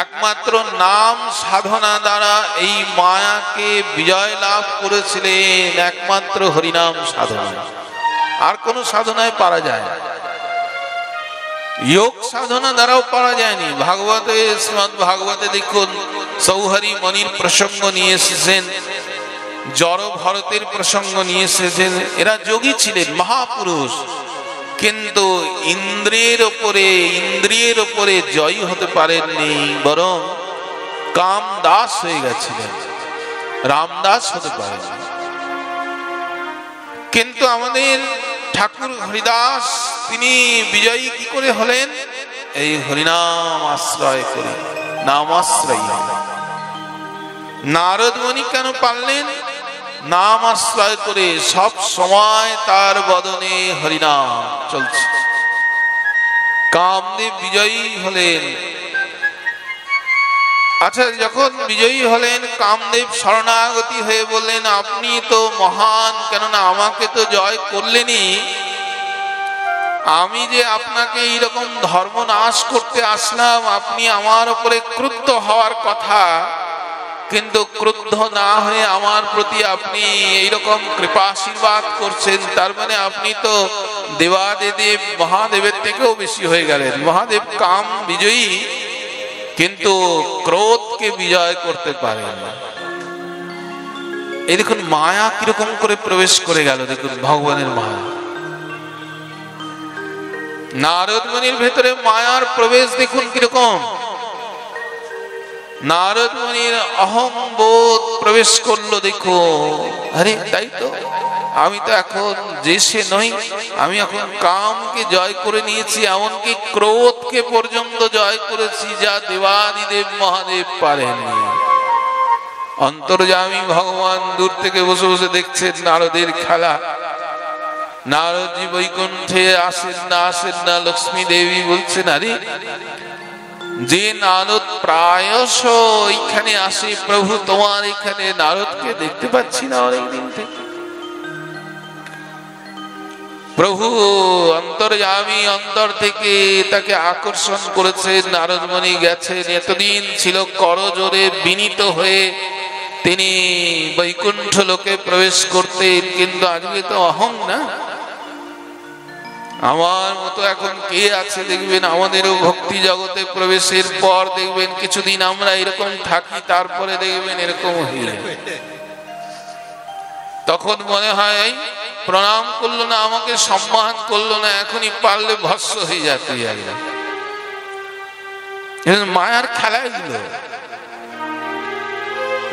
একমাত্র নাম সাধনা দ্বারা এই মায়াকে বিজয় লাভ করেছিলেন, একমাত্র হরিনাম সাধনা। আর কোন সাধনায় পারা যায় না, যোগ সাধনা দ্বারাও পারা যায়নি। ভাগবতে, শ্রীমদ্ ভাগবতে দেখুন সৌহরি মনির প্রসঙ্গ নিয়ে এসেছেন, জড় ভরতের প্রসঙ্গ নিয়ে এসেছেন। এরা যোগী ছিলেন, মহাপুরুষ, কিন্তু ইন্দ্রিয়ের ওপরে জয়ী হতে পারেননি, বরং কামদাস হয়ে গেছিলেন, রামদাস হতে পারেননি। কিন্তু আমাদের ঠাকুর হরিদাস তিনি বিজয়ী কি করে হলেন? এই হরিনাম আশ্রয় করে, নামাশ্রয়ী হলেন। নারদ মুনি কেন পারলেন? নাম আশ্রয় করে সব সময় তার বদনে হরিনাম চলছে। কামদেব বিজয়ী হলেন। আচ্ছা, যখন বিজয়ী হলেন কামদেব শরণাগতি হয়ে বললেন আপনি তো মহান, কেননা আমাকে তো জয় করলেনই, আমি যে আপনাকে এইরকম ধর্ম নাশ করতে আসলাম, আপনি আমার উপরে ক্রুদ্ধ হওয়ার কথা, কিন্তু ক্রুদ্ধ না হয়ে আমার প্রতি আপনি এইরকম কৃপা আশীর্বাদ করছেন, তার মানে আপনি তো দেবাদিদেব মহাদেবের থেকেও বেশি হয়ে গেলেন। মহাদেব কাম বিজয়ী, কিন্তু ক্রোধকে বিজয় করতে পারেন না। এই দেখুন মায়া কিরকম করে প্রবেশ করে গেল, দেখুন ভগবানের মায়া। নারদ মুনির ভেতরে মায়ার প্রবেশ দেখুন কিরকম। নারদ মুনির অহংবোধ প্রবেশ করলো, দেখো আরে তাই তো, আমি তো এখন যে সে নই, আমি এখন কামকে জয় করে নিয়েছি, এমনকি ক্রোধকে পর্যন্ত জয় করেছি, যা দেবাদিদেব মহাদেব পারেননি। অন্তর্যামী ভগবান দূর থেকে বসে বসে দেখছেন নারদের খেলা। নারদজি বৈকুণ্ঠে আসেন না, লক্ষ্মী দেবী বলছেন আরে যে নারদ প্রায়শ এখানে আসে, প্রভু তোমার এখানে নারদকে দেখতে পাচ্ছি না অনেকদিন থেকে। প্রভু অন্তর্যামী, অন্তর থেকে তাকে আকর্ষণ করেছেন। নারদমণি গেছেন, এতদিন ছিল করজোরে বিনীত হয়ে তিনি বৈকুণ্ঠ লোকে প্রবেশ করতেন, কিন্তু আজকে তো অহং না। আমার মতো এখন কে আছে দেখবেন, আমাদেরও ভক্তি জগতে প্রবেশের পর দেখবেন কিছুদিন আমরা এরকম থাকি, তারপরে দেখবেন এরকম হয়ে যাবে। তখন মনে হয় প্রণাম করলো না, আমাকে সম্মান করলো না, এখনই পারলে ভস্ম হয়ে যেতে যাবে। মায়ার খেলা এগুলো,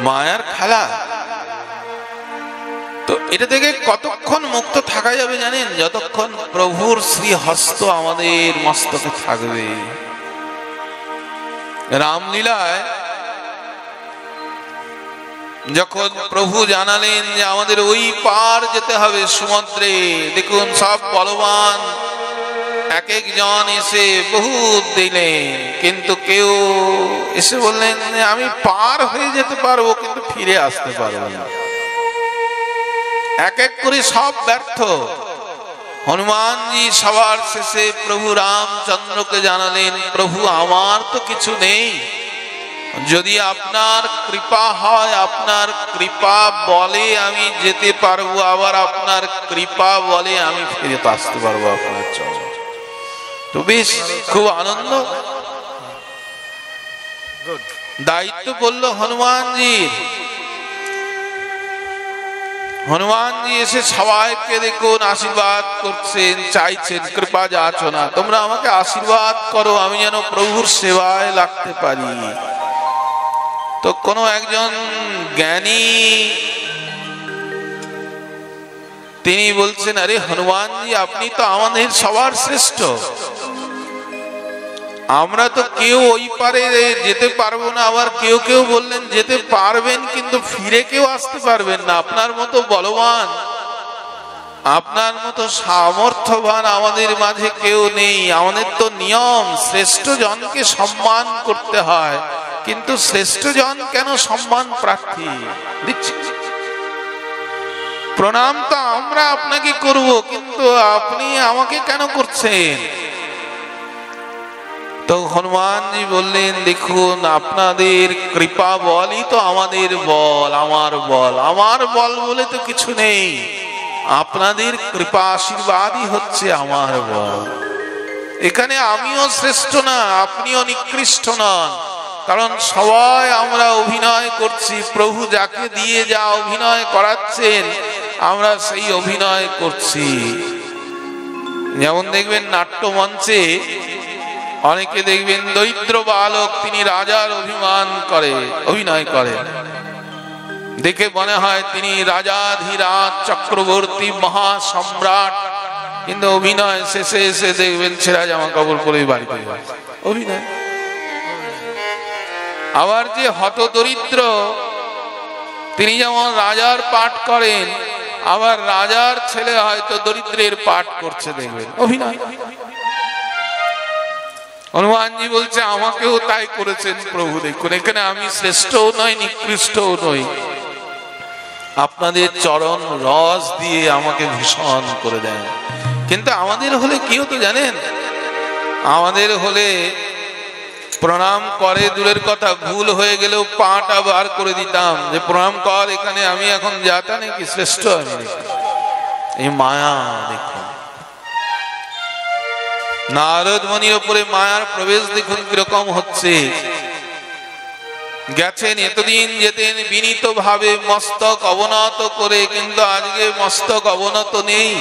মায়ার খেলা। তো এটা থেকে কতক্ষণ মুক্ত থাকা যাবে জানেন? যতক্ষণ প্রভুর শ্রী হস্ত আমাদের মস্তকে থাকবে। রামলীলায় যখন প্রভু জানালেন যে আমাদের ওই পার যেতে হবে সমুদ্রে, দেখুন সব বলবান এক একজন এসে বহুত দিলেন, কিন্তু কেউ এসে বললেন যে আমি পার হয়ে যেতে পারবো, কিন্তু ফিরে আসতে পারবো না। এক এক করে সব ব্যর্থ। হনুমানজি সবার শেষে প্রভু রামচন্দ্রকে জানালেন, প্রভু আমার তো কিছু নেই, যদি আপনার কৃপা হয়, আপনার কৃপা বলে আমি যেতে পারবো, আবার আপনার কৃপা বলে আমি ফিরে আসতে পারবো আপনার চরণে। তো বেশ খুব আনন্দ। দায়িত্ব পড়লো হনুমানজির। হনুমানজি এসে সবাইকে দেখুন আশীর্বাদ করছেন, চাইছেন কৃপা যাচনা, তোমরা আমাকে আশীর্বাদ করো, আমি যেন প্রভুর সেবায় লাগতে পারি। তো কোনো একজন জ্ঞানী তিনি বলছেন, আরে হনুমানজি আপনি তো আমাদের সবার শ্রেষ্ঠ, আমরা তো কেউ ওই পারে যেতে পারবো না, আবার কেউ কেউ বললেন যেতে পারবেন কিন্তু ফিরে কেউ আসতে পারবেন না। আপনার মতো বলবান, আপনার মতো সামর্থ্যবান আমাদের মাঝে কেউ নেই। আমাদের তো নিয়ম শ্রেষ্ঠ জনকে সম্মান করতে হয়, কিন্তু শ্রেষ্ঠ জন কেন সম্মান প্রার্থী দিচ্ছি? প্রণাম তো আমরা আপনাকে করব, কিন্তু আপনি আমাকে কেন করছেন? তো হনুমানজি বললেন, দেখুন আপনাদের কৃপা বলই তো আমাদের বল, আমার বল, আমার বল বলে তো কিছু নেই, আপনাদের কৃপা আশীর্বাদই হচ্ছে আমার বল। এখানে আমিও শ্রেষ্ঠ না, আপনিও নিকৃষ্ট নন, কারণ সবাই আমরা অভিনয় করছি, প্রভু যাকে দিয়ে যা অভিনয় করাচ্ছেন আমরা সেই অভিনয় করছি। যেমন দেখবেন নাট্যমঞ্চে অনেকে দেখবেন দরিদ্র বালক, তিনি রাজার অভিনয় করেন, দেখে মনে হয় তিনি রাজাধিরাজ চক্রবর্তী মহাসম্রাট, কিন্তু অভিনয় শেষে এসে দেখবেন ছেঁড়া জামা কাপড় পরে বাড়িতে অভিনয়। আবার যে হত দরিদ্র, তিনি যেমন রাজার পাঠ করেন, আবার রাজার ছেলে হয়তো দরিদ্রের পাঠ করছে, দেখবেন অভিনয়। হনুমানজি বলছে আমাকেও তাই করেছেন প্রভু, দেখুন এখানে আমি শ্রেষ্ঠও নই নিকৃষ্টও নই, আপনাদের চরণ রস দিয়ে আমাকে ভূষণ করে দেন। কিন্তু আমাদের হলে কি হতো জানেন? আমাদের হলে প্রণাম করে দূরের কথা, ভুল হয়ে গেলেও পাটা বার করে দিতাম যে প্রণাম কর, এখানে আমি এখন যাতা নাকি শ্রেষ্ঠ আমি নাকি। এই মায়া দেখুন, নারদ মুনির উপরে মায়ার প্রবেশ দেখুন কিরকম হচ্ছে। গেছেন এতদিন যেতেন বিনীত ভাবে মস্তক অবনত করে, কিন্তু আজকে মস্তক অবনত নেই,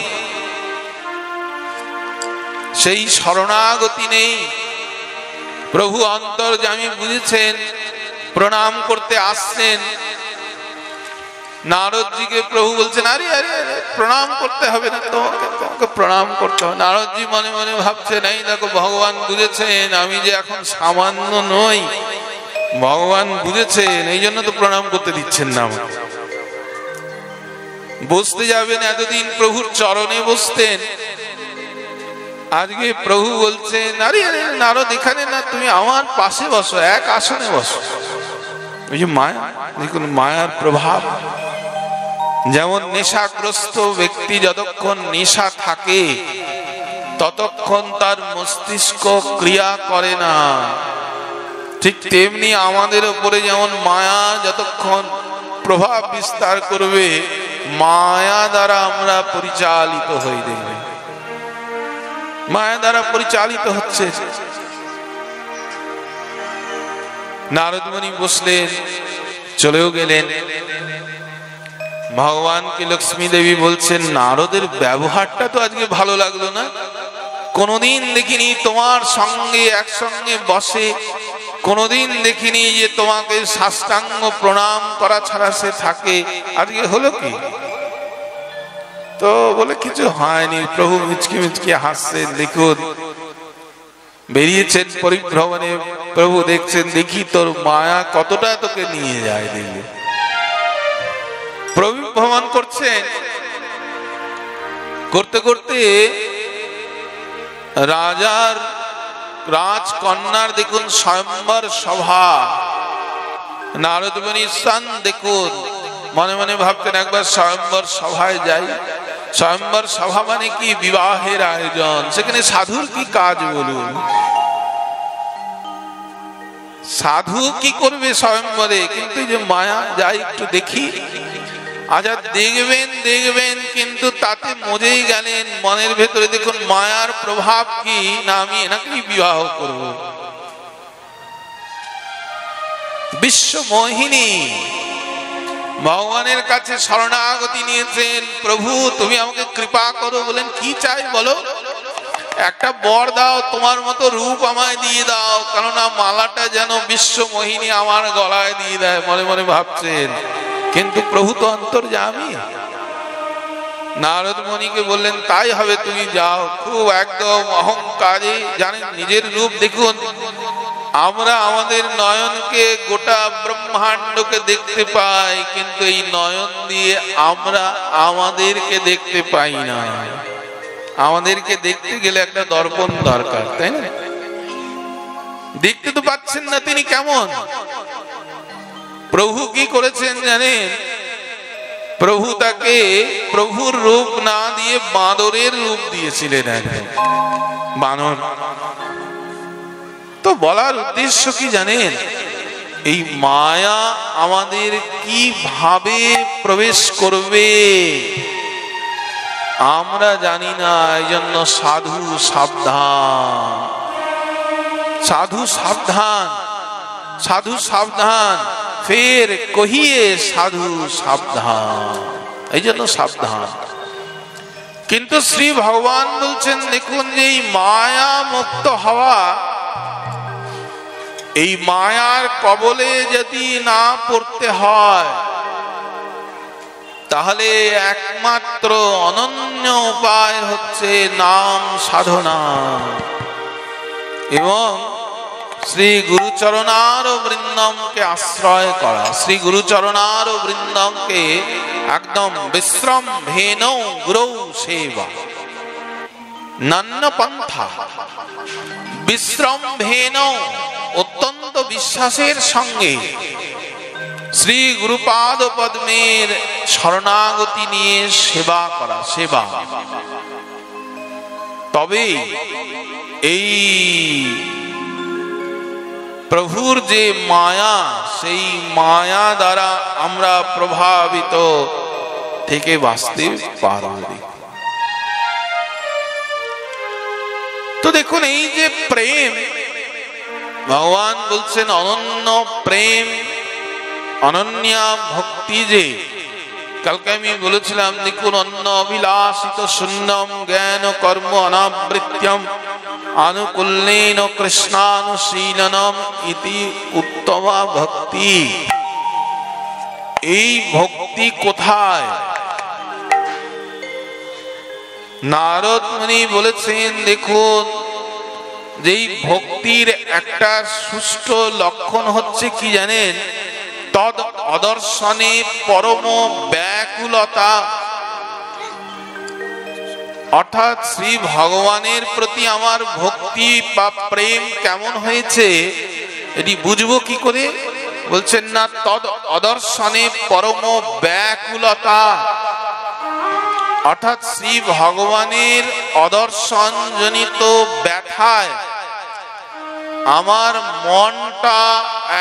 সেই শরণাগতি নেই। প্রভু অন্তর্যামী বুঝেছেন, প্রণাম করতে আসছেন। নারদজিকে প্রভু বলছেন আরে আরে আরে প্রণাম করতে হবে না, তোমাকে প্রণাম করতে হবে। নারদজি মনে মনে ভাবছেন এই দেখো ভগবান বুঝেছেন আমি যে এখন সামান্য নই, ভগবান বুঝেছেন, এই জন্য তো প্রণাম করতে দিচ্ছেন না আমাকে। বসতে যাবেন, এতদিন প্রভুর চরণে বসতেন, আজকে প্রভু বলছেন আরে আরে নারদ এখানে না, তুমি আমার পাশে বসো, এক আসনে বসো। ওই যে মায়া দেখুন, মায়ার প্রভাব। যেমন নেশাগ্রস্ত ব্যক্তি যতক্ষণ নেশা থাকে ততক্ষণ তার মস্তিষ্ক ক্রিয়া করে না, ঠিক তেমনি আমাদের উপরে যেমন মায়া যতক্ষণ প্রভাব বিস্তার করবে, মায়া দ্বারা আমরা পরিচালিত হয়ে দেখবে, মায়া দ্বারা পরিচালিত হচ্ছে। নারদ মুনি বসলেন, চলেও গেলেন। ভগবানকে লক্ষ্মী দেবী বলছেন নারদের ব্যবহারটা তো আজকে ভালো লাগলো না, কোনদিন দেখিনি তোমার সঙ্গে একসঙ্গে বসে, কোনদিন দেখিনি যে তোমাকে সাষ্টাঙ্গ প্রণাম করা ছাড়া সে থাকে, আজকে হলো কি? তো বলে কিছু হয়নি। প্রভু মিচকি মিচকি হাসছেন। দেখুন বেরিয়েছেন পরিভ্রমণে, প্রভু দেখছেন দেখি তোর মায়া কতটা তোকে নিয়ে যায়। দেখবে প্রভু ভ্রমণ করছেন, করতে করতে রাজার রাজকন্যার দেখুন স্বয়ম্বর সভা। নারদ মুনির স্থান দেখুন, মনে মনে ভাবতেন একবার স্বয়ম্বর সভায় যাই। স্বয়ম্বর সভা মানে কি? বিবাহের আয়োজন। সেখানে সাধুর কি কাজ বলুন? সাধু কি করবে স্বয়ম্বরে? কিন্তু যে মায়া, যাই একটু দেখি, আচ্ছা দেখবেন দেখবেন, কিন্তু তাতে মজেই গেলেন। মনের ভেতরে দেখুন মায়ার প্রভাব কি, না আমি এনাকেই বিবাহ করব। বিশ্ব মোহিনী ভগবানের কাছে শরণাগতি নিয়েছেন, প্রভু তুমি আমাকে কৃপা করো। বলেন কি চাই বলো? একটা বর দাও, তোমার মতো রূপ আমায় দিয়ে দাও, কেননা মালাটা যেন বিশ্ব মোহিনী আমার গলায় দিয়ে দেয়। মনে মনে ভাবছেন, কিন্তু প্রভু তো অন্তর্যামী। নারদ মুনিকে বললেন তাই হবে, তুমি যাও। খুব একদম অহংকারী, জানেন নিজের রূপ দেখুন। আমরা আমাদের নয়নকে গোটা ব্রহ্মাণ্ডকে দেখতে পাই, কিন্তু এই নয়ন দিয়ে আমরা আমাদেরকে দেখতে পাই না। আমাদেরকে দেখতে গেলে একটা দর্পণ দরকার, তাই না? দেখতে তো পাচ্ছেন না তিনি কেমন। প্রভু কি করেছেন জানেন? প্রভু তাকে প্রভুর রূপ না দিয়ে বাঁদরের রূপ দিয়েছিলেন, একদম বানর। তো বলার উদ্দেশ্য কি জানেন? এই মায়া আমাদের কিভাবে প্রবেশ করবে আমরা জানি না। এই জন্য সাধু সাবধান, সাধু সাবধান, সাধু সাবধান, ফের কহিয়ে সাধু সাবধান। এই জন্য সাবধান। কিন্তু শ্রী ভগবান বলছেন দেখুন, যে এই মায়া মুক্ত হওয়া, এই মায়ার কবলে যদি না পড়তে হয়, তাহলে একমাত্র অনন্য উপায় হচ্ছে নাম সাধনা এবং শ্রী গুরুচরণার বৃন্দমকে আশ্রয় করা। শ্রী গুরুচরণার বৃন্দমকে একদম বিশ্রম ভেন গুরু সেবা, নান্য পন্থা। বিশ্রম ভেন অত্যন্ত বিশ্বাসের সঙ্গে শ্রী গুরুপাদ পদ্মের শরণাগতি নিয়ে সেবা করা, সেবা। তবে এই প্রভুর যে মায়া, সেই মায়া দ্বারা আমরা প্রভাবিত থেকে বাঁচতে পারব। তো দেখুন, এই যে প্রেম, ভগবান বলছেন অনন্য প্রেম, অনন্যা ভক্তি। যে কালকে আমি বলেছিলাম, দেখুন, অন্য অভিলাষিত শূন্যম জ্ঞান কর্ম অনাবৃত্যম আনুকূল্যেন কৃষ্ণানুশীলনম ইতি উত্তমা ভক্তি। এই ভক্তি কোথায়? নারদ মুনি বলেছেন, দেখুন, যেই ভক্তির একটা সুষ্ঠু লক্ষণ হচ্ছে কি জানেন? তদ অদর্শনে পরম ব্যাকুলতা। অর্থাৎ শ্রী ভগবানের প্রতি আমার ভক্তি বা প্রেম কেমন হয়েছে এটি বুঝবো কি করে? বলছেন না, তদ অদর্শনে পরম ব্যাকুলতা। অর্থাৎ শ্রী ভগবানের অদর্শন জনিত ব্যথায় আমার মনটা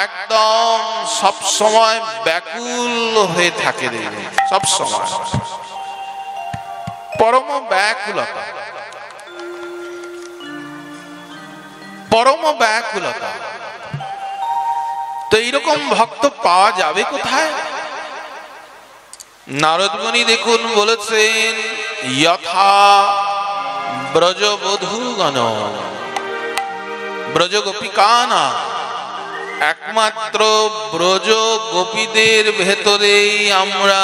একদম সব সময় ব্যাকুল হয়ে থাকে, সব সময় পরম ব্যাকুলতা, পরম ব্যাকুলতা। তো এইরকম ভক্ত পাওয়া যাবে কোথায়? নারদ মুনি দেখুন বলেছেন, যথা ব্রজবধূগণ ব্রজ গোপিকানা। একমাত্র ব্রজ গোপীদের ভেতরেই আমরা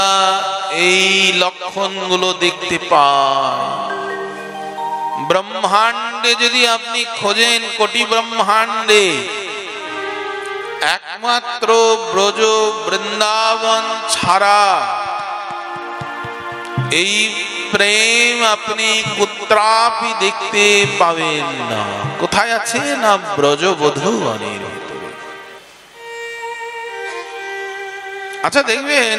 এই লক্ষণগুলো দেখতে পাই। ব্রহ্মাণ্ডে যদি আপনি খোঁজেন, কোটি ব্রহ্মাণ্ডে একমাত্র ব্রজ বৃন্দাবন ছাড়া এই প্রেম আপনি কুত্রাপি দেখতে পাবেন না। কোথায় আছে? না ব্রজবধূগণের ভিতরে। আচ্ছা, দেখবেন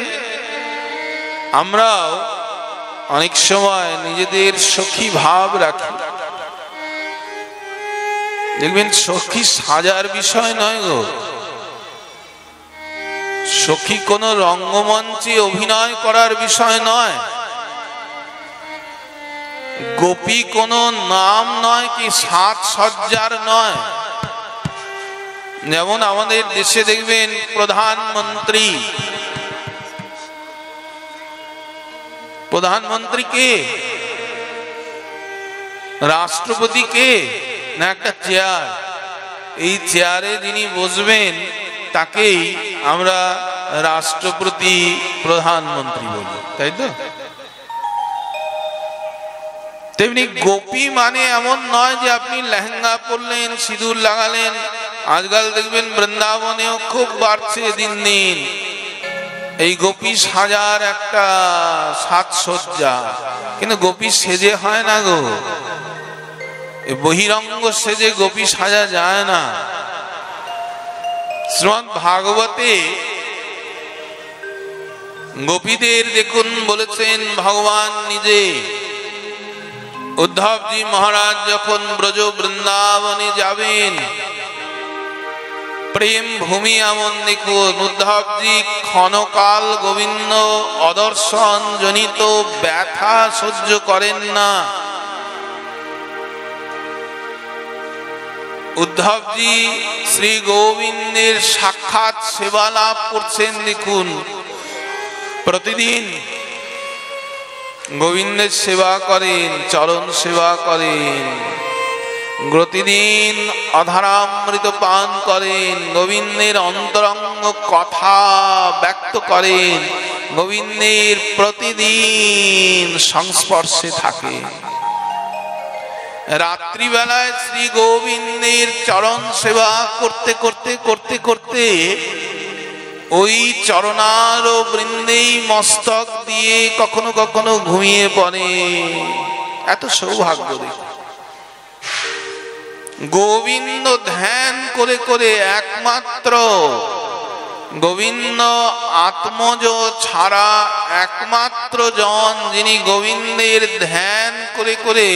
আমরাও অনেক সময় নিজেদের সখী ভাব রাখি। দেখবেন সখী সাজার বিষয় নয় গো। সখী কোন রঙ্গমঞ্চে অভিনয় করার বিষয় নয়। গোপী কোন নাম নয়, কি সাজসজ্জার নয়। যেমন আমাদের দেশে দেখবেন প্রধানমন্ত্রী কে? রাষ্ট্রপতি কে? না একটা চেয়ার। এই চেয়ারে যিনি বসবেন তাকেই আমরা রাষ্ট্রপতি, প্রধানমন্ত্রী বলি, তাই তো? তেমনি গোপী মানে এমন নয় যে আপনি লেহেঙ্গা পরলেন, সিঁদুর লাগালেন। আজকাল দেখবেন বৃন্দাবনেও খুব বাড়ছে দিন দিন এই গোপী সাজার একটা সাজসজ্জা। কিন্তু গোপী সেজে হয় না গো। বহিরঙ্গ সেজে গোপী সাজা যায় না। শ্রীমদ্ ভাগবতে গোপীদের দেখুন বলেছেন ভগবান নিজে। উদ্ধবজি মহারাজ যখন ব্রজ বৃন্দাবনে যাবেন, প্রেম ভূমি এমন দেখুন, উদ্ধবজি ক্ষণকাল গোবিন্দ অদর্শন জনিত ব্যথা সহ্য করেন না। উদ্ধবজি শ্রী গোবিন্দের সাক্ষাৎ সেবা লাভ করছেন। দেখুন, প্রতিদিন গোবিন্দের সেবা করেন, চরণ সেবা করেন, প্রতিদিন অধরামৃত পান করেন, গোবিন্দের অন্তরঙ্গ কথা ব্যক্ত করেন, গোবিন্দের প্রতিদিন সংস্পর্শে থাকে। রাত্রিবেলায় শ্রী গোবিন্দের চরণ সেবা করতে করতে করতে করতে ওই চরণার বৃন্দেই মস্তক দিয়ে কখনো কখনো ঘুমিয়ে পড়ে। এত সৌভাগ্য দেখে গোবিন্দ ধ্যান করে করে একমাত্র গোবিন্দ আত্মজ ছাড়া একমাত্র জন যিনি গোবিন্দের ধ্যান করে করে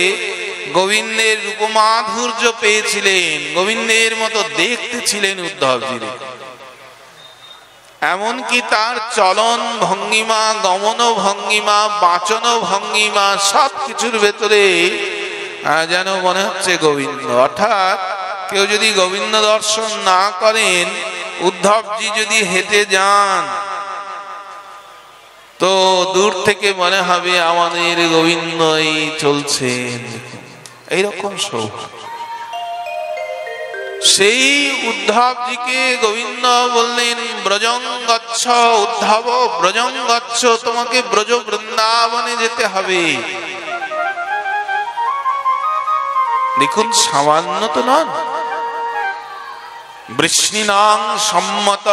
গোবিন্দের রূপমাধুর্য পেয়েছিলেন, গোবিন্দের মতো দেখতে ছিলেন উদ্ধবজি। এমনকি তার চলন ভঙ্গিমা, গমন ভঙ্গিমা, বাচন ভঙ্গিমা সব কিছুর ভেতরে যেন মনে হচ্ছে গোবিন্দ। অর্থাৎ কেউ যদি গোবিন্দ দর্শন না করেন, উদ্ধবজি যদি হেঁটে যান, তো দূর থেকে মনে হবে আমাদের গোবিন্দই চলছেন, এইরকম সৌভাগ্য। সেই উদ্ধবজিকে গোবিন্দ বললেন, ব্রজং গচ্ছ উদ্ধব, ব্রজং গচ্ছ, তোমাকে ব্রজ বৃন্দাবনে যেতে হবে। দেখুন, সামান্য তো নন। বৃষ্ণিনাং সম্মত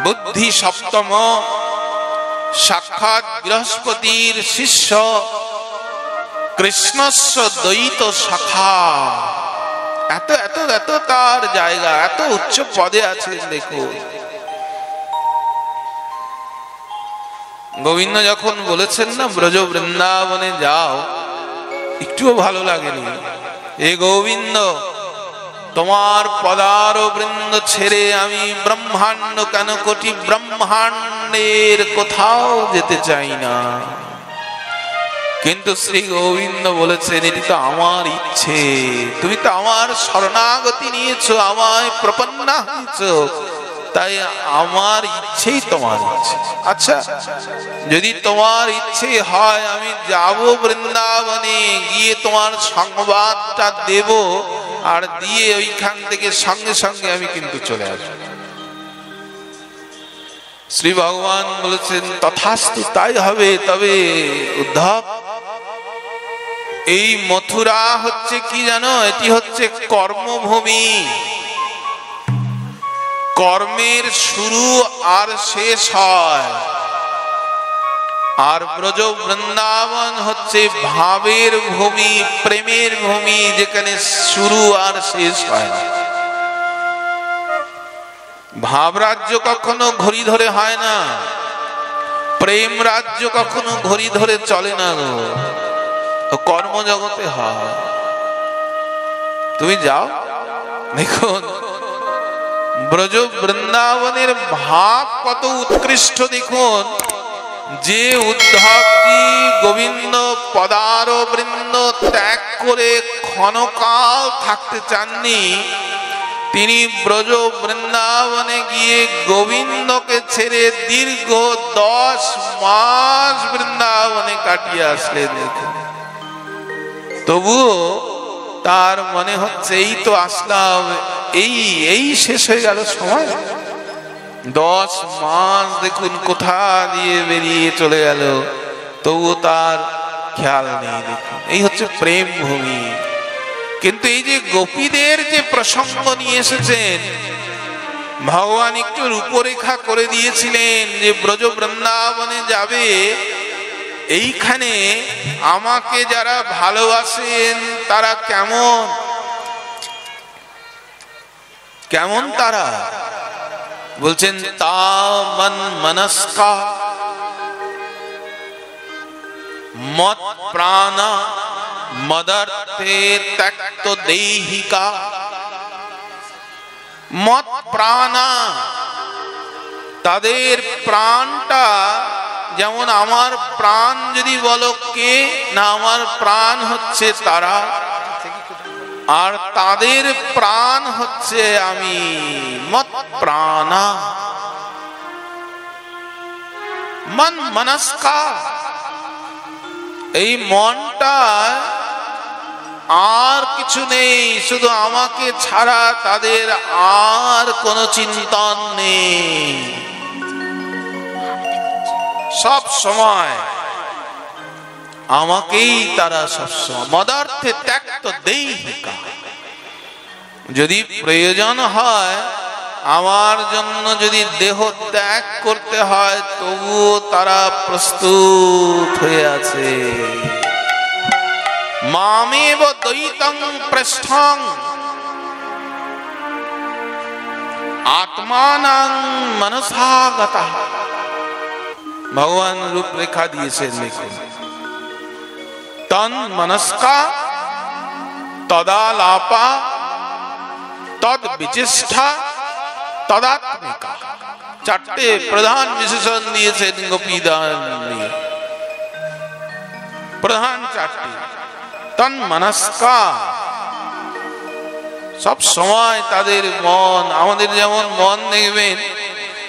বুদ্ধি সপ্তম, সাক্ষাৎ বৃহস্পতির শিষ্য, কৃষ্ণস্য দ্বৈত শাখা। এত এত এত তার জায়গা, এত উচ্চ পদে আছেন। দেখুন, গোবিন্দ যখন বলেছেন না ব্রজ বৃন্দাবনে যাও, একটুও ভালো লাগেনি। এ গোবিন্দ, তোমার পদার বৃন্দ ছেড়ে আমি ব্রহ্মাণ্ড কেন, কোটি ব্রহ্মাণ্ডের কোথাও যেতে চাই না। কিন্তু শ্রী গোবিন্দ বলেছেন, এটি তো আমার ইচ্ছে, তুমি তো আমার শরণাগতি নিয়েছো, আমায় প্রপন্না হয়েছো, তাই আমার ইচ্ছেই তোমার ইচ্ছে। আচ্ছা, যদি তোমার ইচ্ছে হয় আমি যাব বৃন্দাবনে, গিয়ে তোমার সংবাদটা দেব, আর দিয়ে ওইখান থেকে সঙ্গে সঙ্গে আমি কিন্তু চলে আসবো। শ্রী ভগবান বলেছেন, তথাস্তু, তাই হবে। তবে উদ্ধব, এই মথুরা হচ্ছে কি জানো, এটি হচ্ছে কর্মভূমি, কর্মের শুরু আর শেষ হয়। আর ব্রজ বৃন্দাবন হচ্ছে ভাবের ভূমি, প্রেমের ভূমি, যেখানে শুরু আর শেষ হয় না। ভাব রাজ্য কখনো ঘড়ি ধরে হয় না, প্রেম রাজ্য কখনো ঘড়ি ধরে চলে না গো, কর্মজগতে হয়। তুমি যাও, দেখুন ব্রজ বৃন্দাবনের ভাব কত উৎকৃষ্ট। দেখুন, যে উদ্ধবজি গোবিন্দ পদার বৃন্দ ত্যাগ করে ক্ষণকাল থাকতে চাননি, তিনি ব্রজ বৃন্দাবনে গিয়ে গোবিন্দকে ছেড়ে দীর্ঘ 10 মাস বৃন্দাবনে কাটিয়ে আসলেন। দেখুন, তবুও তার মনে হচ্ছে এই তো আসলাম, এই শেষ হয়ে গেল সময়। 10 মাস দেখুন কোথা দিয়ে বেরিয়ে চলে গেল, তবুও তার খেয়াল নেই। দেখুন, এই হচ্ছে প্রেম ভূমি। কিন্তু এই যে গোপীদের যে প্রসঙ্গ নিয়ে এসেছেন, ভগবান একটু রূপরেখা করে দিয়েছিলেন যে ব্রজ বৃন্দাবনে যাবে, এইখানে আমাকে যারা ভালোবাসেন তারা কেমন কেমন তারা বলছেন, তা মন মনস্কা মত প্রাণা মদর্থে ত্যক্ত দেহিকা। মত প্রাণা, তাদের প্রাণটা যেমন আমার প্রাণ, যদি বলো কে না, আমার প্রাণ হচ্ছে তারা, আর তাদের প্রাণ হচ্ছে আমি। মত প্রাণা মন মনস্কা, এই মনটা আর কিছু নেই, শুধু আমাকে ছাড়া তাদের আর কোনো চিন্তন নেই। সব সময় আমাকেই তারা সবসময়। মদার্থে ত্যক্ত দেহিকা, যদি প্রয়োজন হয় আমার জন্য, যদি দেহ ত্যাগ করতে হয়, তবুও তারা প্রস্তুত হয়ে আছে। মামেব দ্বৈতং পৃষ্ঠং আত্মানাং মনসা গতঃ। ভগবান রূপরেখা দিয়েছেন। দেখুন, তন মনস্কা তদালাপা তদ বিচেষ্টা তদাত্মিকা। চারটে প্রধান বিশেষণ দিয়েছেন গোপীদান নিয়ে, প্রধান চারটি। তন মনস্কা, সব সময় তাদের মন, আমাদের যেমন মন দেখবেন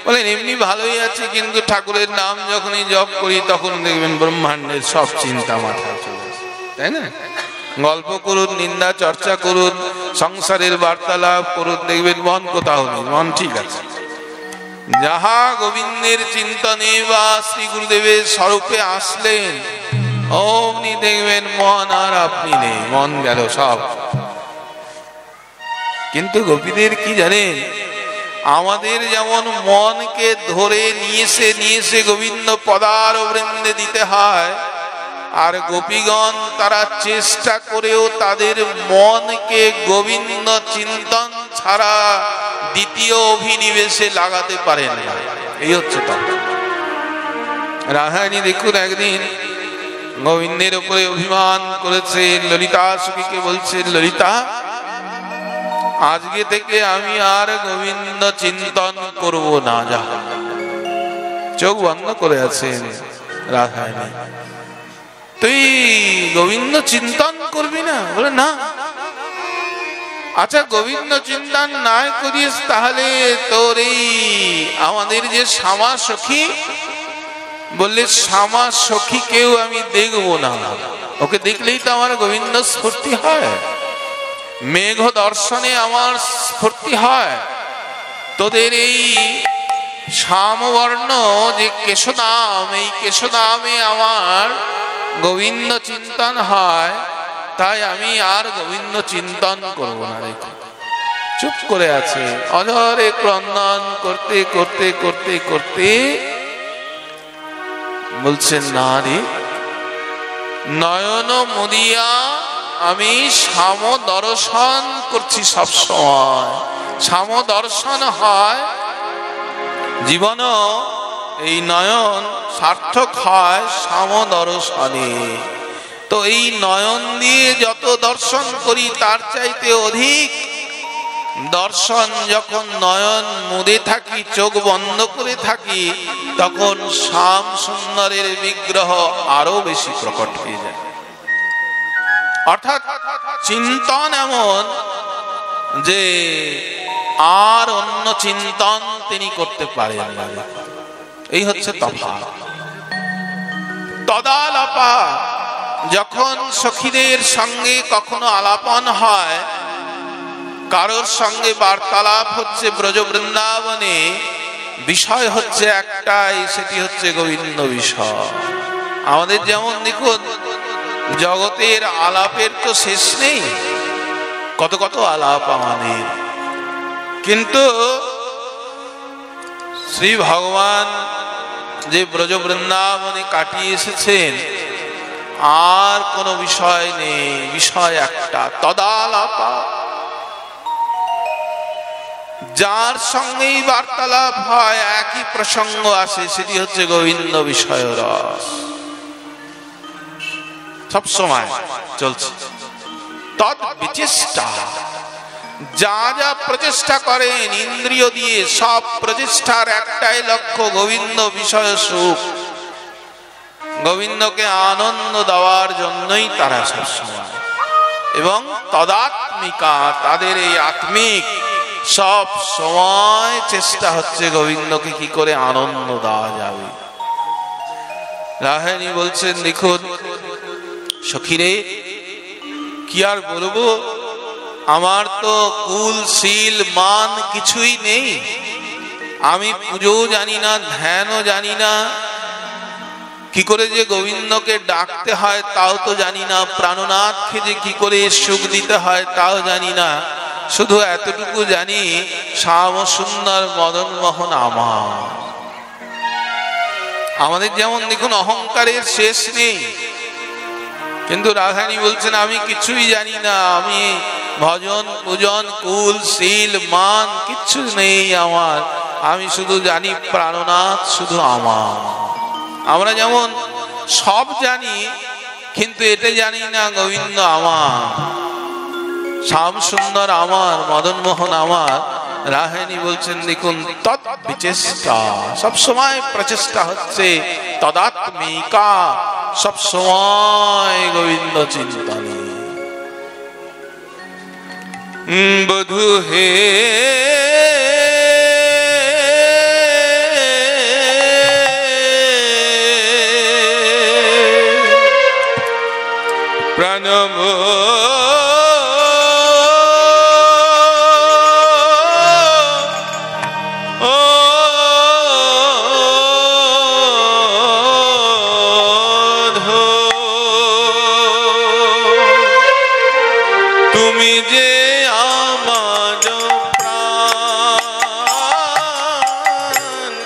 বলেন এমনি ভালোই আছে, কিন্তু ঠাকুরের নাম যখনই জপ করি তখন দেখবেন ব্রহ্মাণ্ডের সব চিন্তা মাথায় চলে আসে, তাই না? গল্প করুন, নিন্দা চর্চা করুন, সংসারের বার্তালাপ করুন, দেখবেন মন কোথাও নেই, মন ঠিক আছে। যাহা গোবিন্দের চিন্তনে বা শ্রী গুরুদেবের স্বরূপে আসলেন অমনি দেখবেন মন আর আপনি নেই, মন গেল সব। কিন্তু গোপীদের কি জানেন, আমাদের যেমন মনকে ধরে নিয়ে গোবিন্দ পদার বৃন্দে দিতে হয়, আর গোপীগণ তারা চেষ্টা করেও তাদের মনকে গোবিন্দ চিন্তন ছাড়া দ্বিতীয় অভিনিবেশে লাগাতে পারে না। এই হচ্ছে তফাৎ। রাধারানী দেখুন একদিন গোবিন্দের উপরে অভিমান করেছে, ললিতা সখীকে বলছে, ললিতা আজকে থেকে আমি আর গোবিন্দ চিন্তন করব না। যা চোখ বন্ধ করে আছেন রাধারানী, তুই গোবিন্দ চিন্তন করবি না? বলে না। আচ্ছা গোবিন্দ চিন্তন না করিস তাহলে তোর এই আমাদের যে শ্যামা সখী, বললে শ্যামা সখীকেও আমি দেখবো না, ওকে দেখলেই তো আমার গোবিন্দ স্ফূর্তি হয়, মেঘ দর্শনে আমার স্ফূর্তি হয়। তোদের এই শ্যামবর্ণ যে কেশনাম, এই কেশনামে আমার গোবিন্দ চিন্তন হয়, তাই আমি আর গোবিন্দ চিন্তন করব না। দেখো চুপ করে আছে, অঝরে ক্রন্দন করতে করতে করতে করতে বলছেন, না রে, নয়ন মুদিয়া আমি শ্যাম দর্শন করছি সব সময়। শ্যাম দর্শন হয়, জীবন এই নয়ন সার্থক হয় শ্যাম দর্শনে। তো এই নয়ন দিয়ে যত দর্শন করি তার চাইতে অধিক দর্শন যখন নয়ন মুদে থাকি, চোখ বন্ধ করে থাকি, তখন শ্যাম সুন্দরের বিগ্রহ আরো বেশি প্রকট হয়ে যায়। অর্থাৎ চিন্তন এমন যে আর অন্য চিন্তন তিনি করতে পারেন না। এই হচ্ছে তফাৎ। তদালাপা, যখন সখীদের সঙ্গে কখনো আলাপন হয়, কারোর সঙ্গে বার্তালাপ হচ্ছে ব্রজ বৃন্দাবনে, বিষয় হচ্ছে একটাই, সেটি হচ্ছে গোবিন্দ বিষয়। আমাদের যেমন দেখুন জগতের আলাপের তো শেষ নেই, কত কত আলাপ আমাদের, কিন্তু শ্রী ভগবান যে ব্রজ বৃন্দাবনে কাটিয়ে এসেছেন আর কোনো বিষয় নেই, বিষয় একটা, তদালাপা। যার সঙ্গেই বার্তালাপ হয় একই প্রসঙ্গ আসে, সেটি হচ্ছে গোবিন্দ বিষয় রস, সব সময় চলছে। তদ বিচেষ্টা, যা যা প্রচেষ্টা করেন ইন্দ্রিয় দিয়ে, সব প্রচেষ্টার একটাই লক্ষ্য গোবিন্দ বিষয় সুখ, গোবিন্দকে আনন্দ দেওয়ার জন্যই তারা সবসময়। এবং তদাত্মিকা, তাদের এই আত্মিক সব সময় চেষ্টা হচ্ছে গোবিন্দকে কি করে আনন্দ দেওয়া যাবে। রাধারানী বলছেন, দেখুন সখীরে, কি আর বলবো, আমার তো কুল শীল মান কিছুই নেই, আমি পুজোও জানি না, ধ্যানও জানি না, কি করে যে গোবিন্দকে ডাকতে হয় তাও তো জানি না, প্রাণনাথকে যে কি করে সুখ দিতে হয় তাও জানি না, শুধু এতটুকু জানি শ্যাম সুন্দর মদন মোহন আমার। আমাদের যেমন দেখুন অহংকারের শেষ নেই, কিন্তু রাধারানী বলছেন আমি কিছুই জানি না, আমি ভজন পূজন কুল শীল মান কিচ্ছু নেই আমার, আমি শুধু জানি প্রাণনাথ শুধু আমার। আমরা যেমন সব জানি কিন্তু এটা জানি না গোবিন্দ আমার, শ্যাম সুন্দর আমার, মদন মোহন আমার। রাহায়ণী বলছেন দেখুন তৎ বিচেষ্টা, সব সময় প্রচেষ্টা হচ্ছে, তদাত্মিকা, সব সময় গোবিন্দ চিন্তনে। বধূ হে প্রাণব তুমি যে আমার প্রাণ,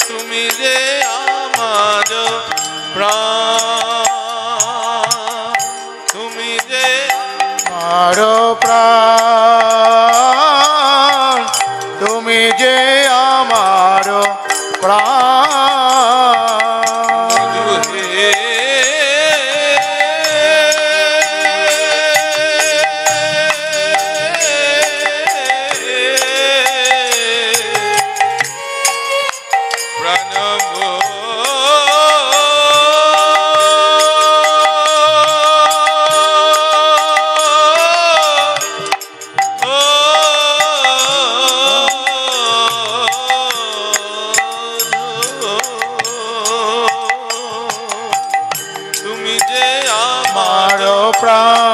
তুমি যে আমার প্রাণ, তুমি যে আমার প্রাণ, তুমি যে আমার প্রাণ। হে প্রাণব তুমি যে আমার প্রাণ,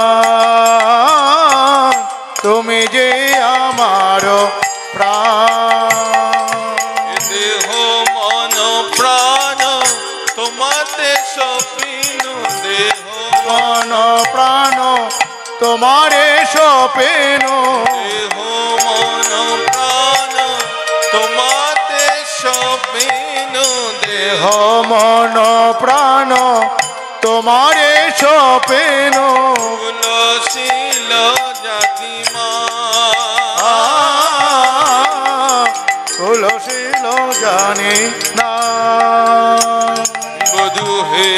তুমি যে আমার প্রাণ। দেহ মন প্রাণ তোমাতে সপিনু, দেহ মন প্রাণ তোমারে সপেনো, দেহ মন প্রাণ তোমাতে সপিনু, দেহ দেহ মন প্রাণ তোমারে সপেনো। কুলশীল জাতিমা তুলসীল জানি না। বধূ হে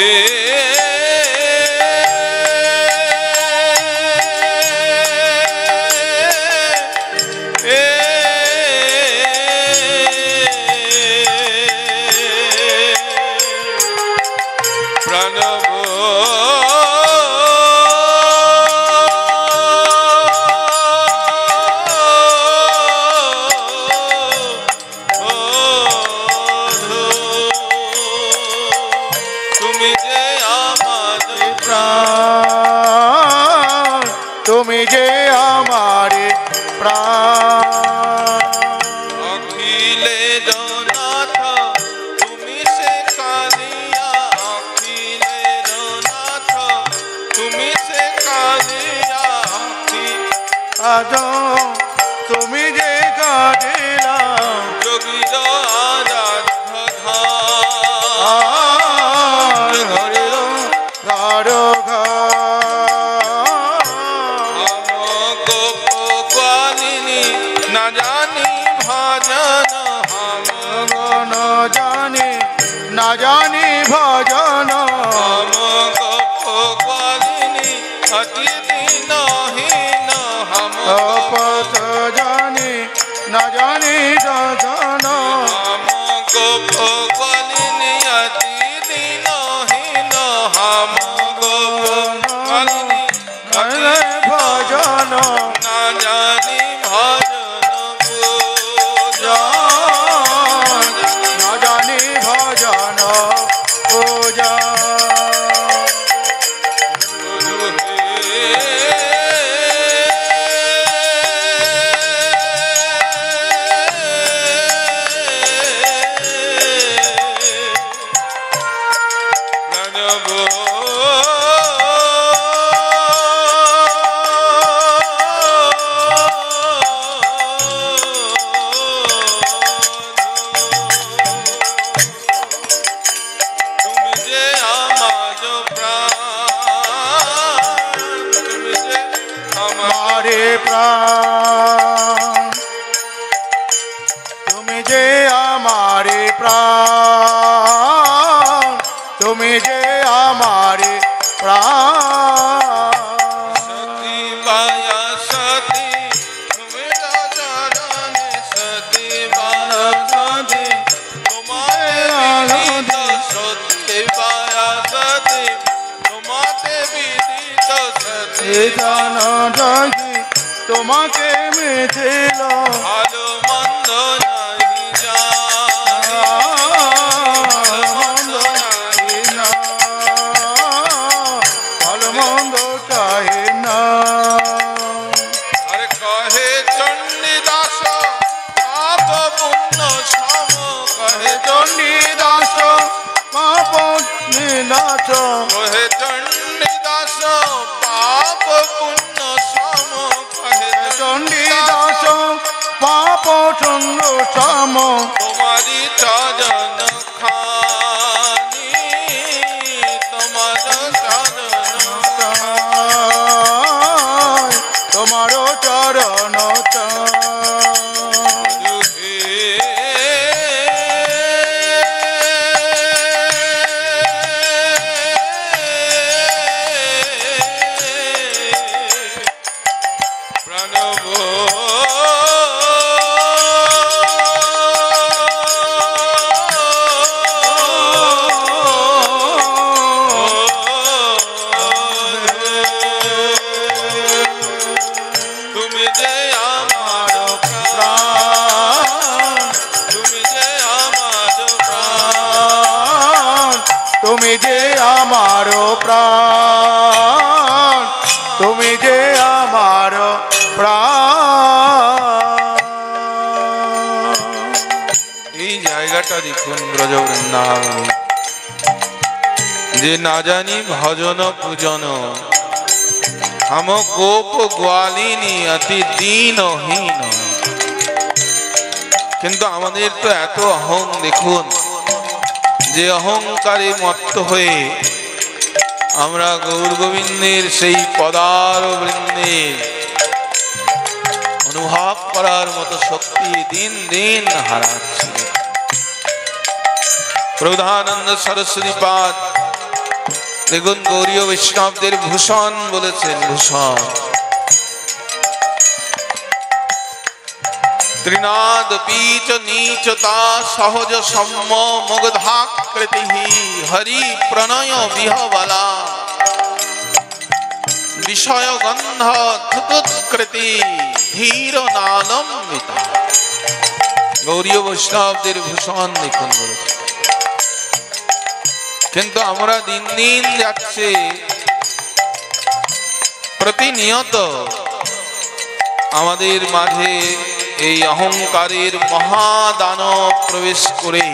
প্রাণব তুমি যে আমার প্রাণ, তুমি যে আমার প্রাণ। অখিলে জনাথ তুমি সে কালিয়া, অখিলে জনাথ তুমি সে কালিয়া, আজ তুমি যে কাটিলা যোগীর আরাধ্য হরির ধার গোপালিনী না জানি ভজন, ন জানি না জানি ভজন। হাম গোপালিনী অতি দিনহীন, হাম পথ জানি না জানি দর্শন। হাম গোপালিনী অতি দিনহীন, হাম গোপালিনী অতি ভজন না জানি ভজন পূজা। না জানি ভজন পূজা। আমারে প্রাণ, তুমি যে আমারে প্রাণ, তুমি যে আমারে প্রাণ। এ জানা যায় তোমাকে মেছিল ভালো মন্দ নাহি জানি, মন্দ চাহে না, ভালো মন্দ চাহে না। আরে কহে চণ্ডীদাস পাপ পুণ্য সম, কহে চণ্ডীদাস পাপ নীলাচ, কহে চণ্ডীদাস পাপ পুণ্য সম, কহে চণ্ডীদাস পাপ চন্দ্র সম, তোমারি চরণ খানি, তোমার চরণ তোমার চরণ তুমি যে আমার প্রাণ, তুমি যে আমার প্রাণ। এই জায়গাটা দেখুন ব্রজ বৃন্দাবন, যে না জানি ভজন পূজন হাম গোপ গোয়ালিনী অতি দীনহীন। কিন্তু আমাদের তো এত অহং দেখুন, যে অহংকারে মত্ত হয়ে আমরা গৌর গোবিন্দের সেই পদার বৃন্দের অনুভব করার মতো শক্তি দিন দিন হারাচ্ছি। প্রধানন্দ সরস্বতী পাদ দেখুন গৌরীয় বৈষ্ণবদের ভূষণ বলেছেন, ভূষণ ত্রিনাদ পীচ নীচতা সহজ সম্য মুগ্ধাকৃতি হরি প্রণয় বিহবলা বিষয় গন্ধ ধুতুৎকৃতি ধীর নালম্বিতা। গৌরীয় বৈষ্ণবদের ভূষণ দেখুন বলেছে। কিন্তু আমরা দিন দিন যাচ্ছে প্রতিনিয়ত আমাদের মাঝে এই অহংকারের মহাদানব প্রবেশ করে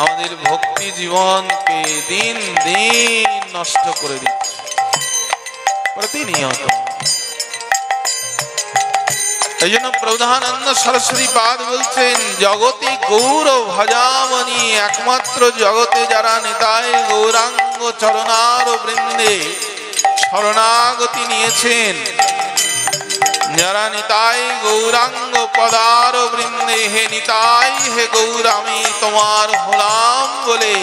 আমাদের ভক্তি জীবনকে দিন দিন নষ্ট করে দিচ্ছে প্রতিনিয়ত। এই জন্য প্রধানন্দ সরস্বতী পাদ বলছেন, জগতে গৌর ভজামনি, একমাত্র জগতে যারা নিতাই গৌরাঙ্গ চরণার বৃন্দে শরণাগতি নিয়েছেন, যারা নিতাই গৌরাঙ্গ পদার বৃন্দে হে নিতাই হে গৌর আমি তোমার হলাম বলে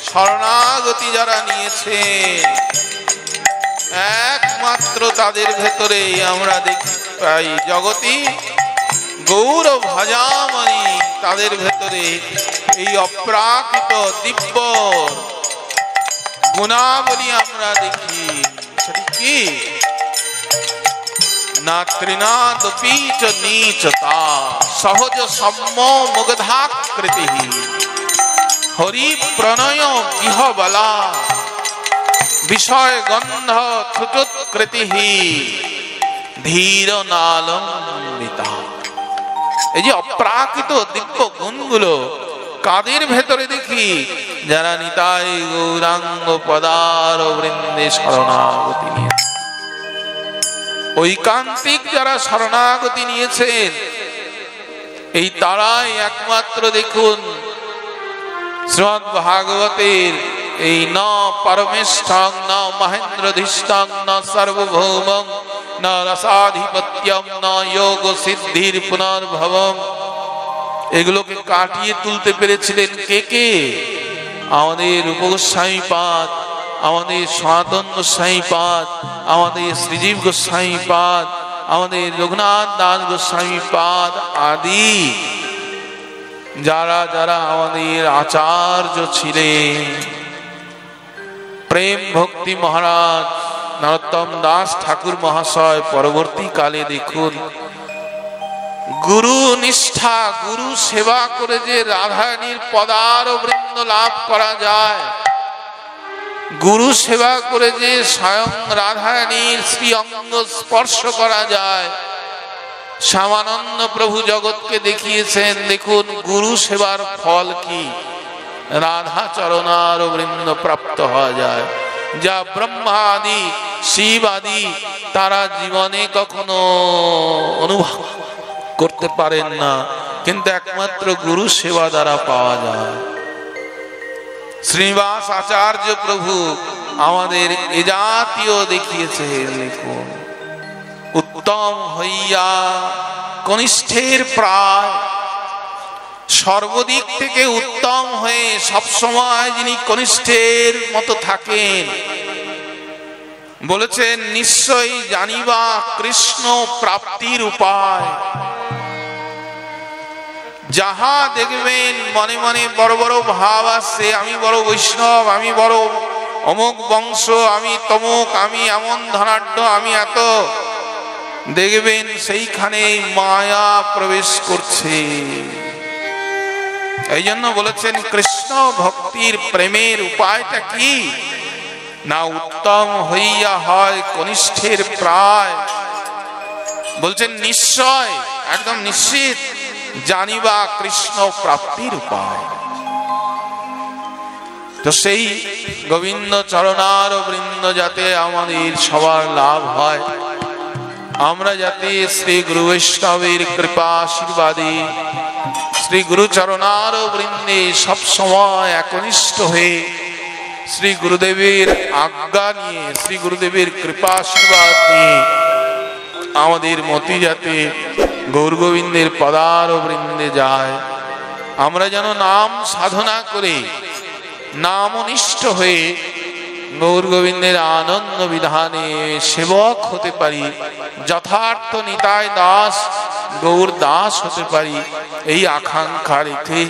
শরণাগতি যারা নিয়েছেন, একমাত্র তাদের ভেতরে আমরা দেখি পাই জগতি গৌর ভজামনি, তাদের ভেতরে এই অপ্রাকৃত দিব্য গুণাবলী আমরা দেখি। সেটি কি? না ত্রিনাদ পীচ নীচতা সহজ সম্য মুগ্ধাকৃতি হরি প্রণয় বিহবলা বিষয় গন্ধ থুতুৎকৃতি ধীর নালম্বিতা। এই যে অপ্রাকৃত দিব্য গুণগুলো কাদের ভেতরে দেখি? যারা নিতাই গৌরাঙ্গ পদার বৃন্দে শরণাগতি নিয়েছে, ঐকান্তিক যারা শরণাগতি নিয়েছেন, এই তারাই একমাত্র দেখুন শ্রীমদ্ ভাগবতের এই ন পরমেষ্ঠং ন মহেন্দ্রধিষ্ঠং ন সর্বভৌমং ন রসাধিপত্যম ন যোগ সিদ্ধির পুনর্ভবম, এগুলোকে কাটিয়ে তুলতে পেরেছিলেন কে কে? আমাদের রূপগোস্বামীপাদ, আমাদের সনাতন গোস্বামীপাদ, আমাদের শ্রীজীব গোস্বামীপাদ, আমাদের রঘুনাথ দাস গোস্বামীপাদ আদি যারা যারা আমাদের আচার্য ছিলেন। প্রেম ভক্তি মহারাজ নরোত্তম দাস ঠাকুর মহাশয় পরবর্তীকালে দেখুন গুরু নিষ্ঠা, গুরু সেবা করে যে রাধারানীর পদার বৃন্দ লাভ করা যায়, গুরু সেবা করে যে স্বয়ং রাধারানীর শ্রী অঙ্গ স্পর্শ করা যায়, শ্যামানন্দ প্রভু জগৎকে দেখিয়েছেন। দেখুন গুরু সেবার ফল কি, রাধা চরণার বৃন্দ প্রাপ্ত হওয়া যায়, যা ব্রহ্মা আদি শিব আদি তারা জীবনে কখনো অনুভব করতে পারেন না, কিন্তু একমাত্র গুরু সেবা দ্বারা পাওয়া যায়। শ্রীনিবাস আচার্য প্রভু আমাদের এ জাতীয় দেখিয়েছে। দেখুন উত্তম হইয়া কনিষ্ঠের প্রায়, সর্বদিক থেকে উত্তম হয়ে সবসময় যিনি কনিষ্ঠের মতো থাকেন, বলেছেন নিশ্চয়ই জানিবা কৃষ্ণ প্রাপ্তির উপায়। যাহা দেখবেন মনে মনে বড় বড় ভাব আসছে, আমি বড় বৈষ্ণব, আমি বড় অমুক বংশ, আমি তমুক, আমি এমন ধনাঢ্য, আমি এত, দেখবেন সেইখানে মায়া প্রবেশ করছে। এই জন্য বলেছেন কৃষ্ণ ভক্তির প্রেমের উপায়টা কি না, উত্তম হইয়া হয় কনিষ্ঠের প্রায়। বলছেন নিশ্চয়, একদম নিশ্চিত জানিবা কৃষ্ণ প্রাপ্তির উপায়। তো সেই গোবিন্দ চরণার বৃন্দ যাতে আমাদের সবার লাভ হয়, আমরা যাতে শ্রী গুরু বৈষ্ণবের কৃপা আশীর্বাদে শ্রী গুরু চরণার বৃন্দে সব সময় একনিষ্ঠ হয়ে শ্রী গুরুদেবের আজ্ঞা নিয়ে, শ্রী গুরুদেবের কৃপা আশীর্বাদ নিয়ে আমাদের মতি যাতে গৌর গোবিন্দের পদার বৃন্দে যায়, আমরা যেন নাম সাধনা করে নামনিষ্ঠ হয়ে গৌর গোবিন্দের আনন্দ বিধানে সেবক হতে পারি, যথার্থ নিতাই দাস গৌর দাস হতে পারি, এই আকাঙ্ক্ষা রেখে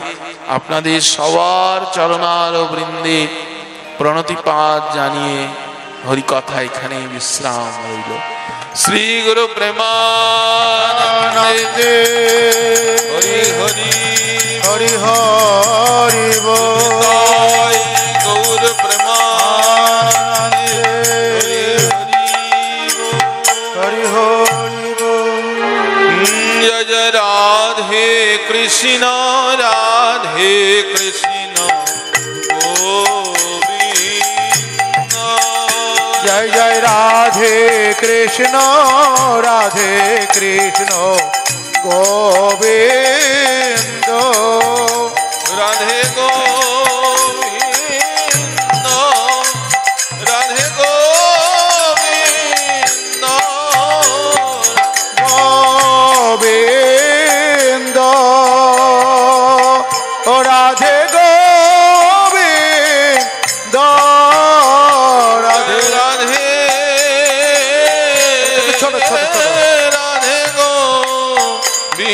আপনাদের সবার চরণার বৃন্দে প্রণতিপাত জানিয়ে হরিকথা এখানে বিশ্রাম রইল। শ্রী গুরু প্রেমানন্দে হরি হরি হরি হরি বল, গৌর প্রেমানন্দে হরি হরি বল। জয় জয় রাধে কৃষ্ণ, রাধে কৃষ্ণ গোবিন্দ, জয় জয় রাধে কৃষ্ণ, রাধে কৃষ্ণ গোবিন্দ, রাধে গোবিন্দ, রাধে গোবিন্দ, গোবিন্দ, ও রাধে গোবিন্দ, রাধে রাধে ছোট ছোট ছোট রাধে গোবিন্দ,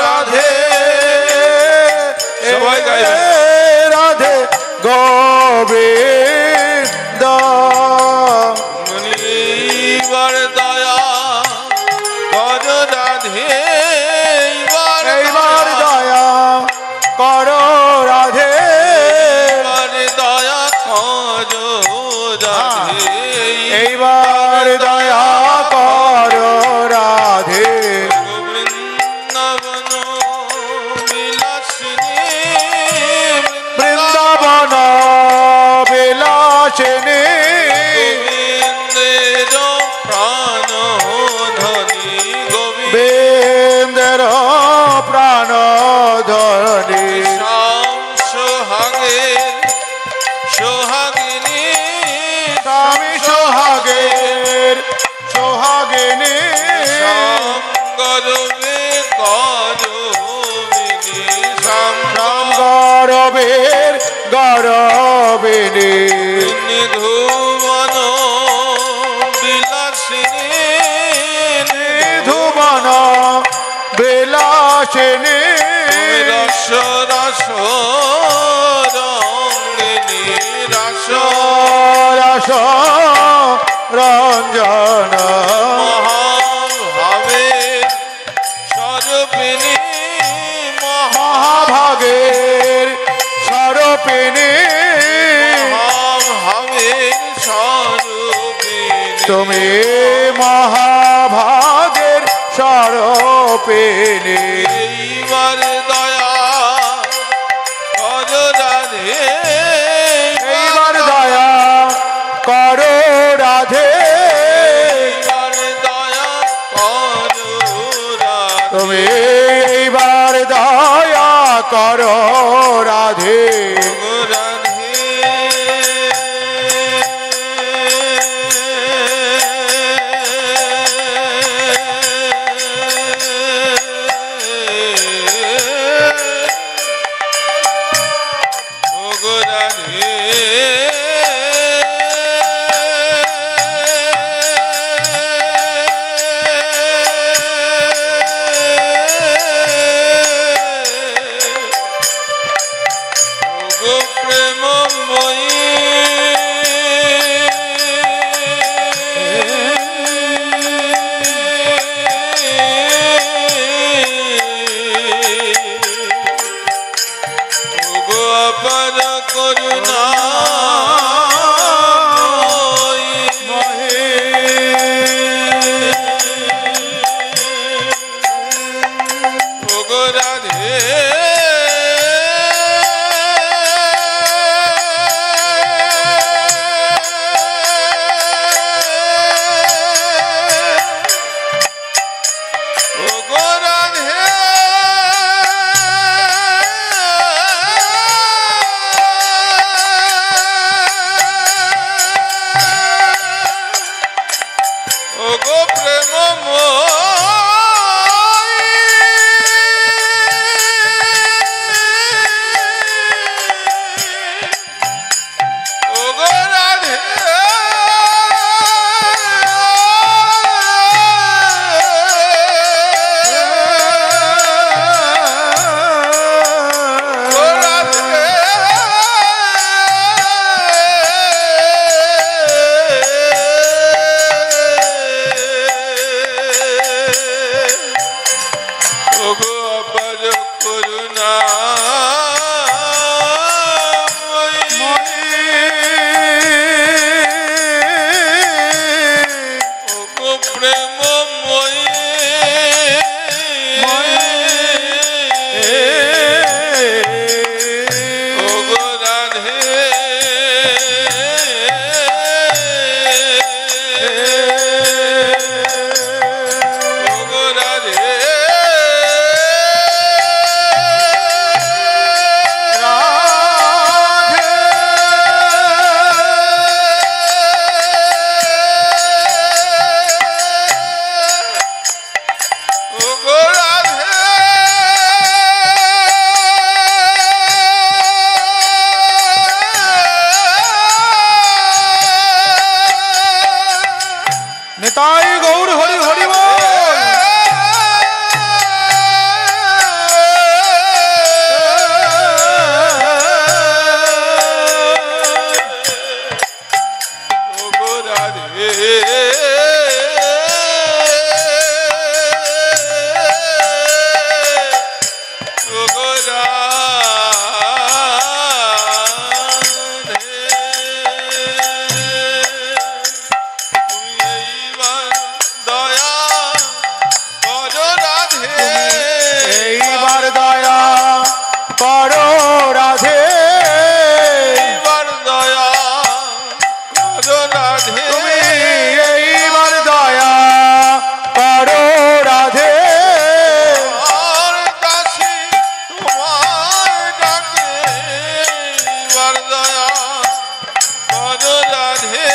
রাধে সবাই গাইবেন। রাধে গোবিন্দ, মুনিবার দয়া কর রাধে, এইবার দয়া করো রাধে, এইবার দয়া কর রাধে, এইবার দয়া করো রাধে, বৃন্দাবন বিলাসিনী, বৃন্দাবন বিলাসিনী, গোবিন্দের প্রাণ ধনী, গোবিন্দের প্রাণ ধনী, শ্যাম সোহাগে সোহাগিনী, স্বামী সোহাগের সোহাগিনী, শ্যাম গরবে গরবিনী, শ্যাম রাম গরবের গরবিনী, নিধুমন বিলাসিনী, ধুমন বিলাসিনী, রস রস রঙ্গিনী, রস রঞ্জন মহাভাবে স্বরূপিণী মহাভাগের স্বরূপিণী মহাভাবের স্বরূপিণী তুমি মহাভাগের স্বরূপিণী এইবার দয়া কর রাধে এইবার দয়া করো রাধে এইবার দয়া কর রাধে তুমি এইবার দয়া করো রাধে রাধে ওগো রাধে ওগো প্রেমময়ী ওগো অপার করুণা ওগো রাধে ওগো রাধে ওগো প্রেমময় ওগো রাধে ওগো রাধে ওগো অপার করুণা ওগো প্রেমময়ী ওগো রাধে ওগো রাধে ওগো রাধে নিতাই গৌর হরি হরি বল ওগো রাধে ওগো রাধে তুমি এইবার দয়া করো রাধে এইবার দয়া করো রাধে এইবার দয়া করো রাধে তুমি এইবার দয়া করো রাধে আর দাসী তোমার ডাকে এইবার দয়া করো রাধে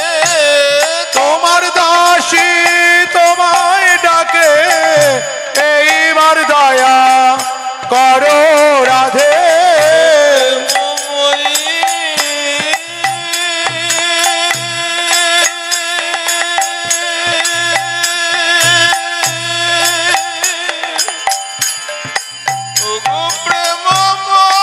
তোমার দাসী তোমায় ডাকে এইবার দয়া করো রাধে ওগো প্রেমময়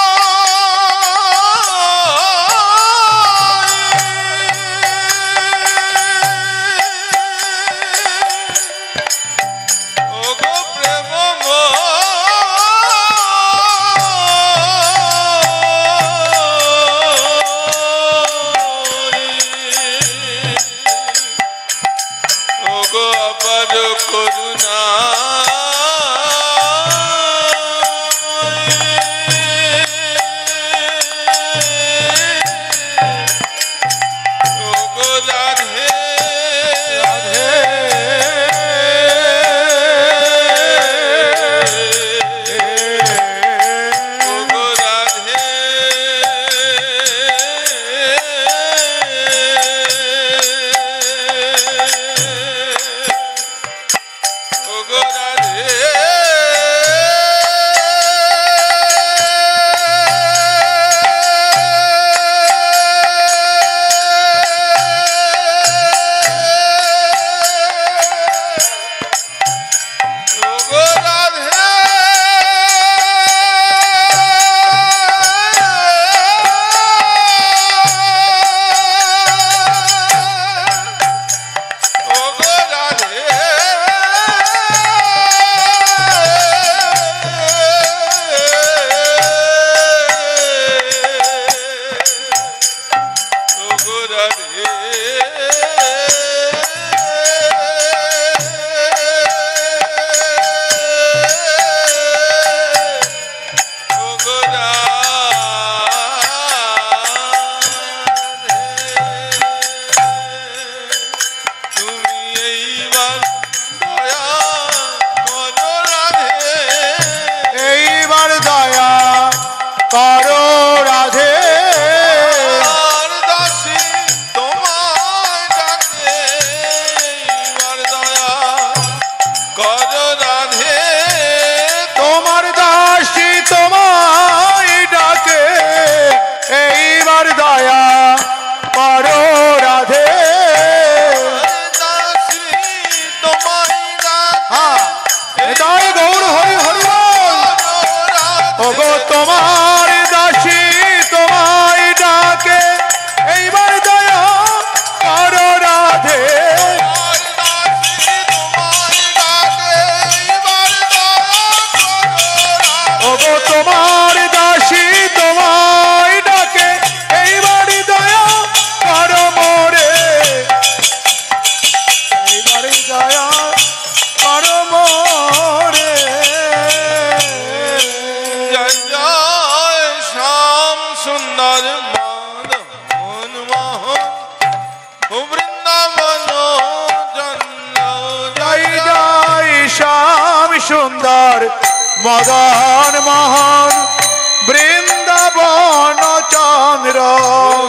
মদন মোহন বৃন্দাবন চন্দ্র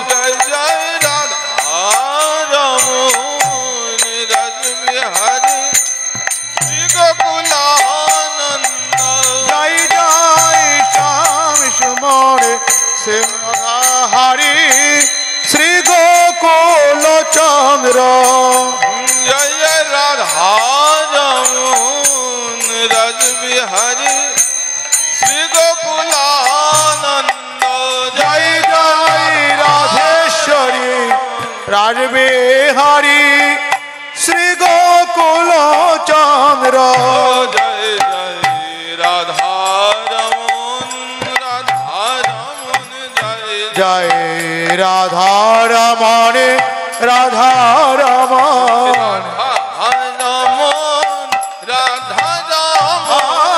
জয় জয় রাধা রমণ রাজবিহারী শ্রী গোকুলানন্দ জয় জয় শ্যাম সুমর সিংহারি শ্রী গোকুল চন্দ্র জয় জয় রাধা রমণ রাজবিহারী শ্রী গোকুলানন্দ জয় জয় রাধেশ্বরী রাজবিহারী শ্রী গোকুল চন্দ্র জয় জয় রাধা রমণ জয় জয় রাধা রমণ রাধা রমণ রাধা রমণ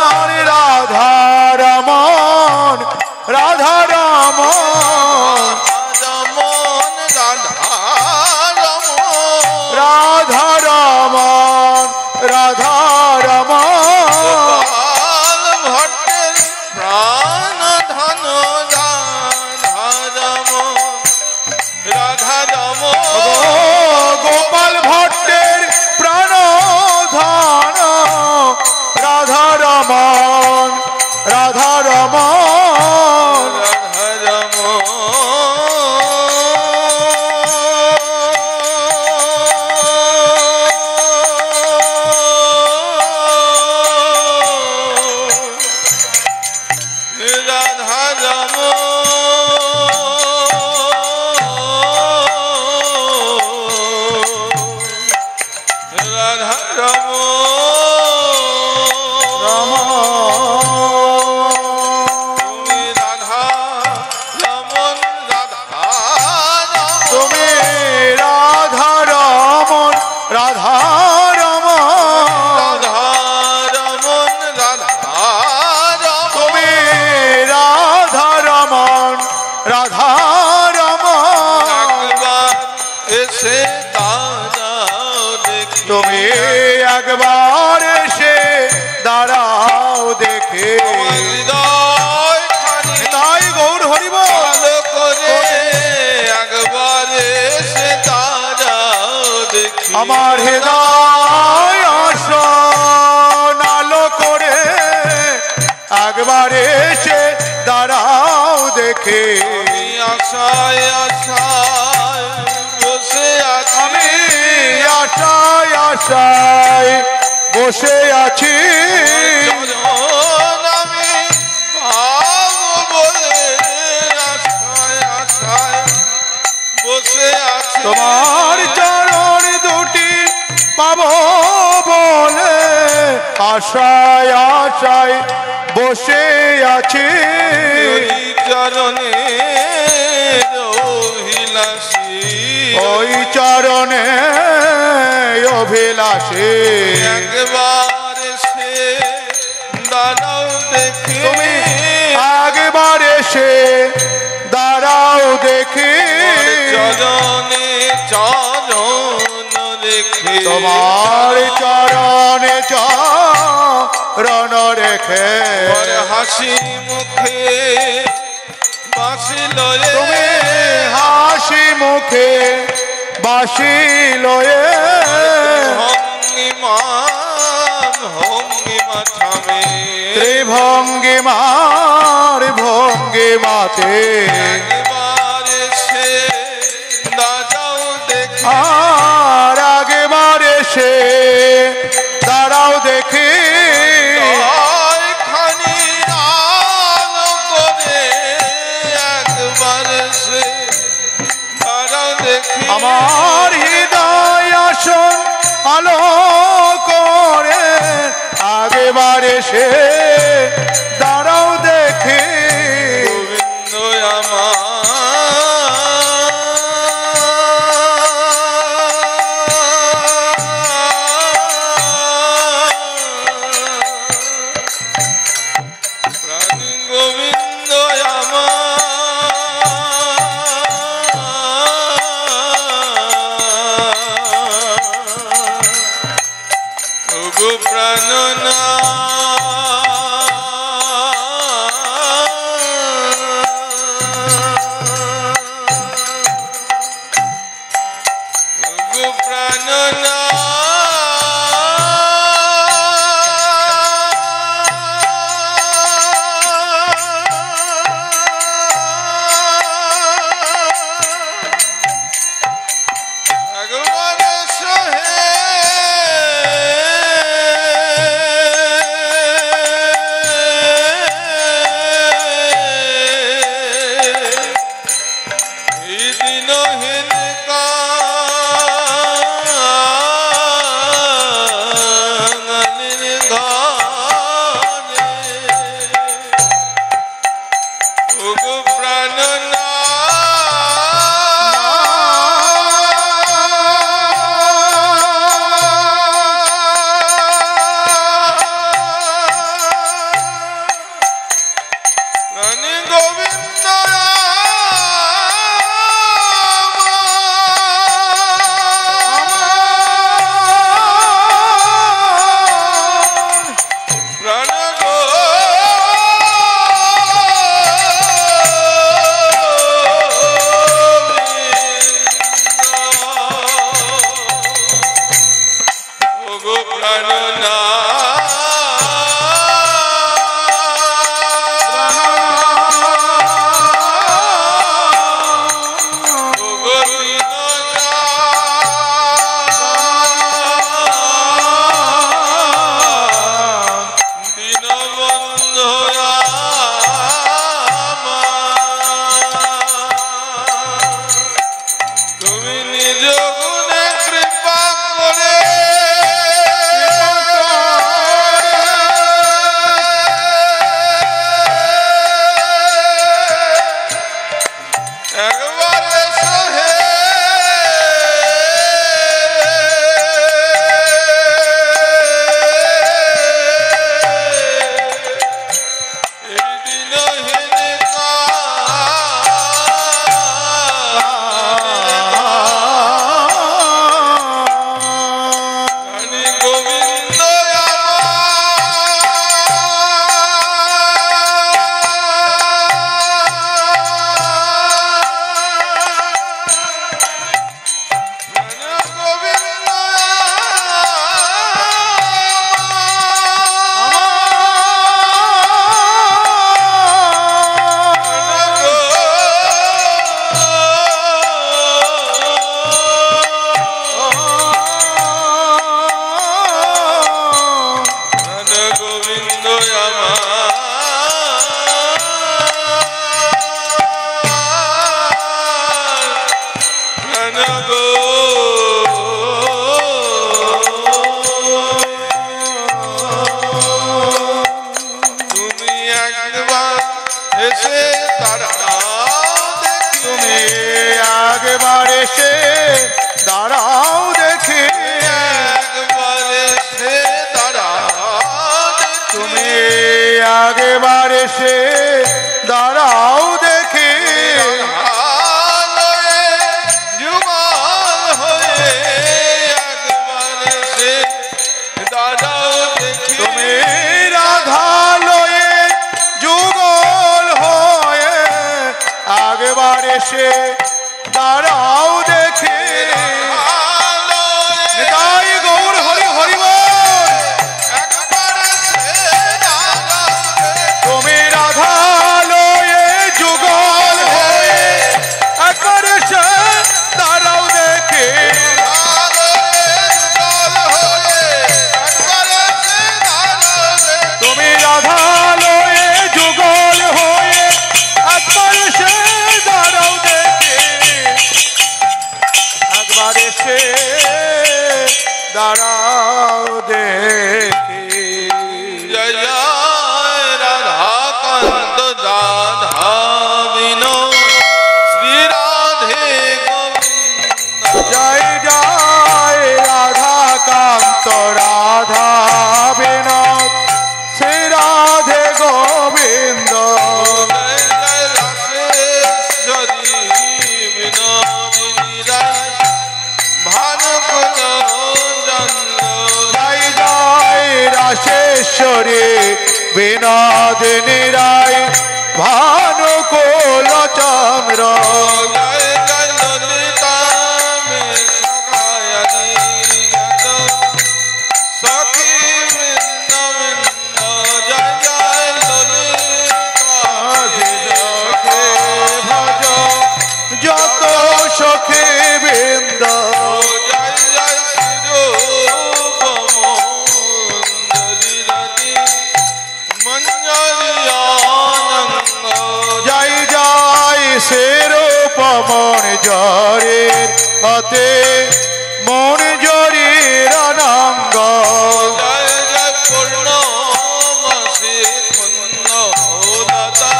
রাধা রমণ রাধা রমণ রাধা রমণ ভট্টের প্রাণ ধন রাধা রমণ গোপাল ভট্টের প্রাণ ধন রাধা রমণ রাধা রমণ তুমি একবার এসে দাঁড়াও দেখে তাই গৌর হরিব একবার এসে দাঁড়াও দেখি আমার হৃদয় আলো করে একবার এসে দাঁড়াও দেখে আশায় আশায় বসে আছি আমি আশায় আশায় বসে আছি আমি পাবো বলে আশায় আশায় বসে আছি তোমার চরণ দুটি পাবো বলে আশায় আশায় বসে আছি চরণে রহিলাসি ওই চরণে অভিলাষে একবার সে দাঁড়াও দেখি, তুমি একবার এসে দাঁড়াও দেখি, চরণে চরণ রেখে, তোমার চরণে চরণ রেখে হাসি মুখে বাঁশি লয়ে, তুমি হাসি মুখে বাঁশি লয়ে ভঙ্গিমা থামে, ত্রিভঙ্গিমার ভঙ্গিমাতে একবার সে দাঁড়াও দেখি, আর একবার এসে দাঁড়াও দেখি, খানি আলো করে একবার সে দাঁড়াও দেখি, আমার হৃদয় আসন আলো করে আগেবার এসে দাঁড়াও দেখি, গোবিন্দ আমার প্রাণ, গোবিন্দ আমার গো প্রাণনা গো প্রাণনা একবার সহে এই দিনহীন কাঙালির ঘরে ওগো প্রাণনা প্রাণী গোবিন্দ প্রাণ গো প্রাণনা তুমি নিজ গুণে কৃপা করে একবার সহে এই দিনহীন কাঙালি গোবিন্দ গোবিন্দ আমার গো তুমি একবার এসে তারা তুমি আগে একবার এসে দাঁড়াও দেখি, একবার এসে দাঁড়াও দেখি, তুমি একবার এসে দাঁড়াও দেখি, আলোয় যুগল হয়ে একবার এসে দাঁড়াও দেখি, তুমি রাধালয়ে যুগল হয়ে একবার এসে দাঁড়াও দেখি। আলোয় নিতাই গৌর হরি হরি বল। একবার এসে দাঁড়াও দেখি, তুমি রাধালয়ে যুগল হয়ে একবার এসে দাঁড়াও দেখি, তুমি রাধালয়ে যুগল হয়ে একবার এসে দাঁড়াও দেখি, একবার এসে দাঁড়াও দেখি। জয় জয় রাধাকান্ত রাধা বিনোদ শ্রী রাধে গোবিন্দ। জয় জয় রাধা কান্ত রাধা বিনোদ শ্রী রাধে গোবিন্দ। জয় জয় রাসেশ্বরী বিনোদিনী রায় ভানুকুল চন্দ্র। জয় জয় রাসেশ্বরী বিনোদিনী রায় ভানুকুল চন্দ্র। জয় জয় ললিতা মে সখায়ানি গত সখী বৃন্দ বৃন্দ। জয় জয় ললিতা সখে ভজ যত সখী বৃন্দ। জয় জয় শিরোপমঞ্জরি মঞ্জরিয়ানন্দ। জয় জয় সেরূপমণ জরের হতে মন জরির অনঙ্গ। জয় জয় পূর্ণমাসী পুণ্যলতা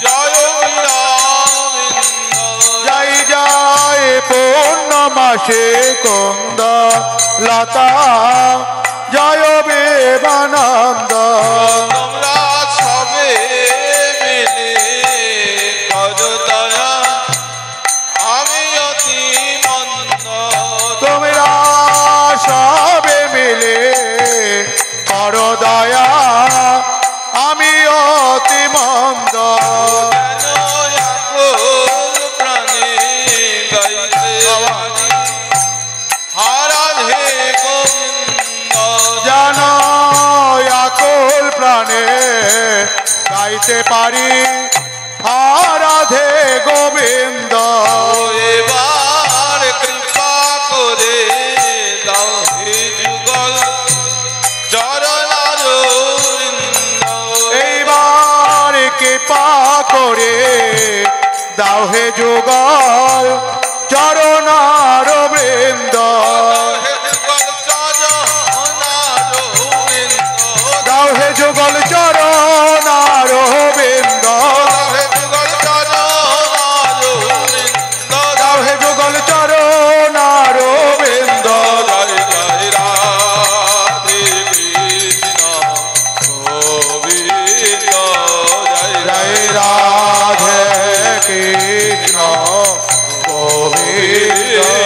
জয় বীরাবিন্দ। জয় জয় পূর্ণমাসে কুন্দ লতা জয় বিবেকানন্দ। তোমরা সবে মিলে করো দয়া আমি অতি মন্দ। তোমরা সবে মিলে কর দয়া আমি অতি মন্দ। যেন আকুল প্রাণে গাইতে পারি হারাধে গোবিন্দ। যেন আকুল প্রাণে গাইতে পারি আরাধে গোবিন্দ। এবার কৃপা করে দাও হে যুগল চরণারবিন্দ। এইবার কৃপা করে দাও হে যুগল চরণার বৃন্দ। দাও হে যুগল চরণার বৃন্দ। দাও হে যুগল চরণার বৃন্দ। জয় রাধে কৃষ্ণ গোবিন্দ।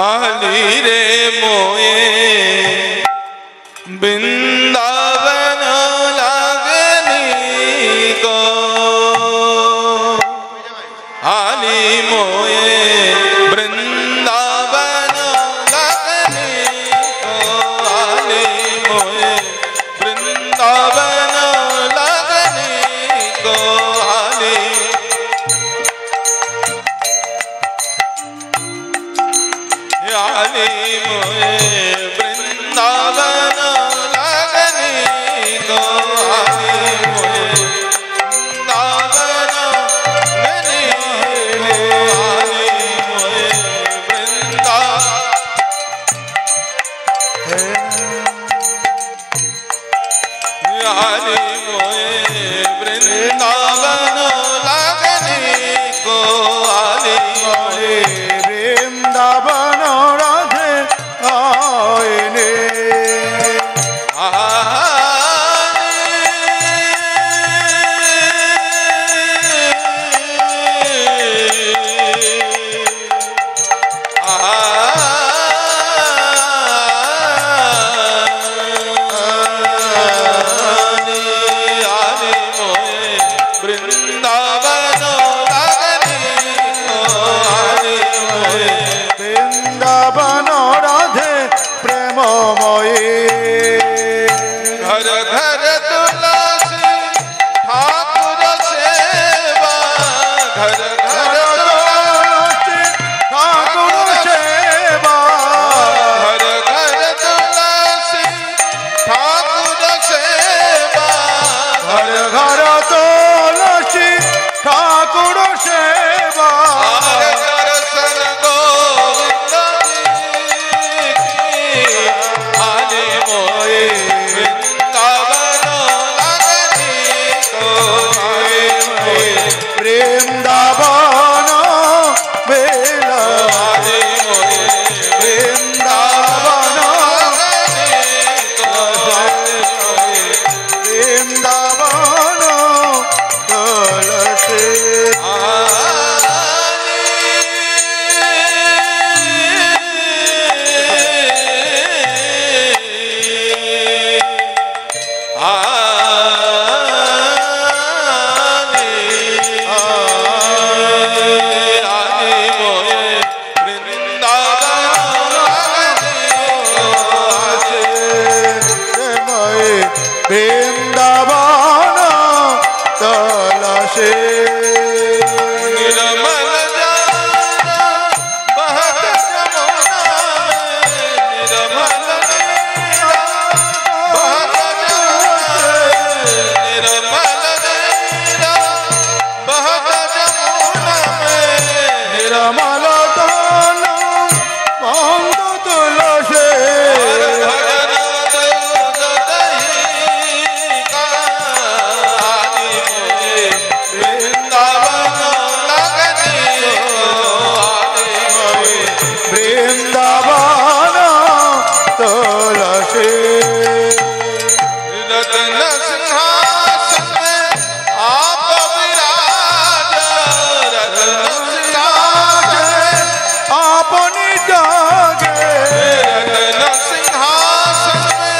আলি রে মোয়ে বৃন্দাবন লাগনি গো। আলি মোয়ে বৃন্দাবন লাগনি গো। আলি মোয়ে বৃন্দাবন লাগনি গো। আলি আলি মোয়ে घर घर तुलसी ठाकुर सेवा घर घर तुलसी ठाकुर सेवा घर घर तुलसी ठाकुर सेवा दर्शन गोविंद की आने मोए वृंदावन लगनी को आने मोए वृंदावन बेला आने मोए वृंदावन लगनी को आने मोए वृंदावन तुलसी वृंदावन तुलसी निर्मल जाना बहत जमुना निर्मल नीरा बहत जमुना निर्मल नीरा बहत जमुना निर्मल दान बंद तुलसी भजन दूध दही का आदि मोए वृंदावन लगनी आदि मोए वृंदावन तुलसी रत्न सिंहासन में आप विराज रत्न सिंहासन में अपनी जागे रत्न सिंहासन में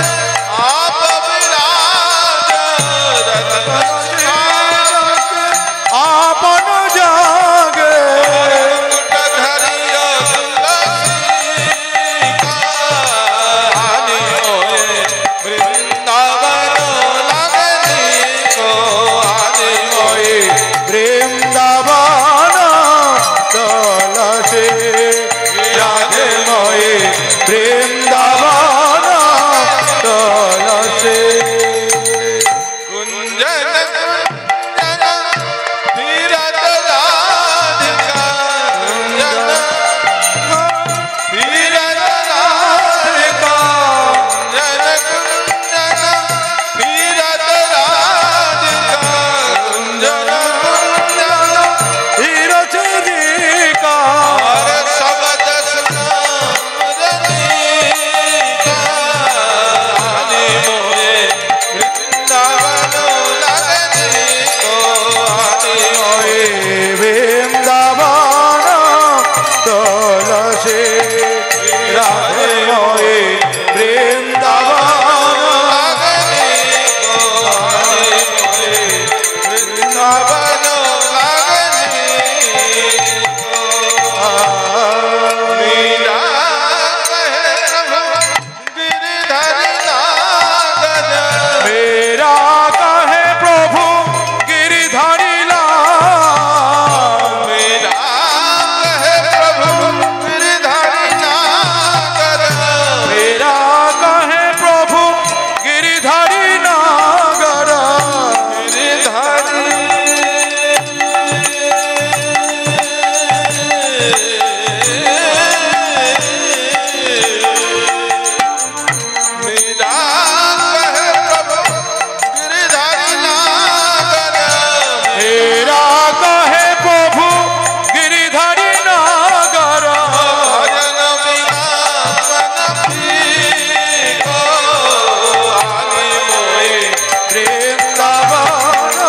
आप विराज रत्न सिंहासन में आपन जागे मुकुट धरिया तुलसी का आने मोए वृंदावन लगनी को आने मोए वृंदावन तुलसी राधे मोए वृंदावन तुलसी कुंजन कुंजन तीरथ राधिका कुंजन तीरथ राधिका कुंजन कुंजन तीरथ राधिका कुंजन कुंजन तीरथ का और शब्द सुनामरनिका आने मोए वृंदावन लगनी को आने मोए वृंदावन तुलसी राधे मोए वृंदावन लगनी को आने मोए वृंदावन लगनी को मीरा कहे प्रभु गिरधरि नागद मेरा कहे प्रभु गिरिधारी लाल मेरा कहे प्रभु गिरधरि नागद मेरा कहे प्रभु गिरिधारी नागर मेरा कहे प्रभु गिरिधारी नागर वृंदावन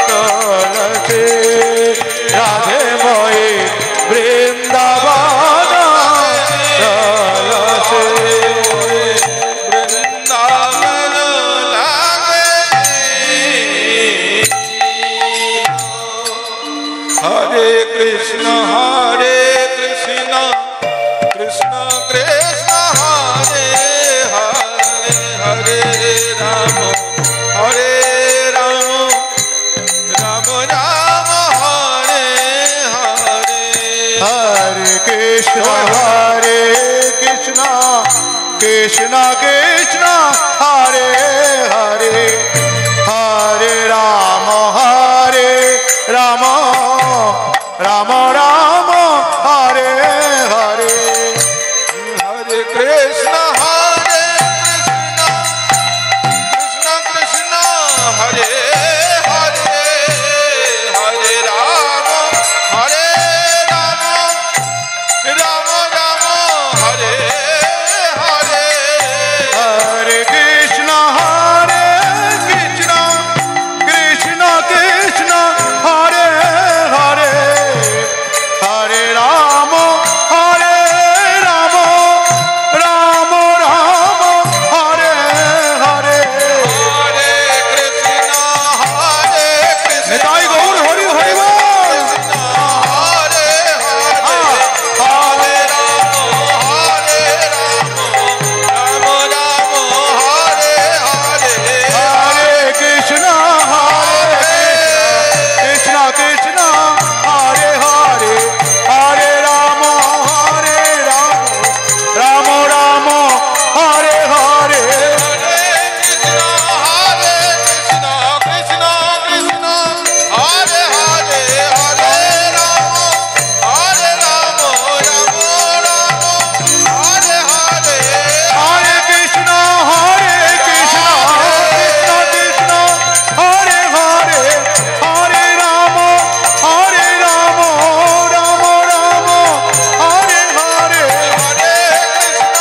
तुलसी राधे मोए वृंदावन तुलसी हरे कृष्ण कृष्ण कृष्ण कृष्ण हरे हरे हरे राम हरे राम राम राम हरे কৃষ্ণ হরে কৃষ্ণ কৃষ্ণ কৃষ্ণ হরে হরে হরে রাম রাম রাম রাম হরে হরে হরে কৃষ্ণ কৃষ্ণ কৃষ্ণ হরে হরে হরে রাম রাম রাম হরে হরে হরে কৃষ্ণ কৃষ্ণ কৃষ্ণ কৃষ্ণ হরে হরে হরে রাম রাম রাম হরে হরে হরে কৃষ্ণ নিতাই গৌর হরি হরি বল। হরে হরে হরে রাম রাম রাম হরে হরে হরে কৃষ্ণ কৃষ্ণ কৃষ্ণ হরে হরে হরে রাম রাম রাম হরে হরে কৃষ্ণ কৃষ্ণ কৃষ্ণ হরে হরে হরে রাম রাম রাম হরে হরে হরে কৃষ্ণ কৃষ্ণ কৃষ্ণ হরে হরে হরে রাম রাম রাম হরে হরে হরে কৃষ্ণ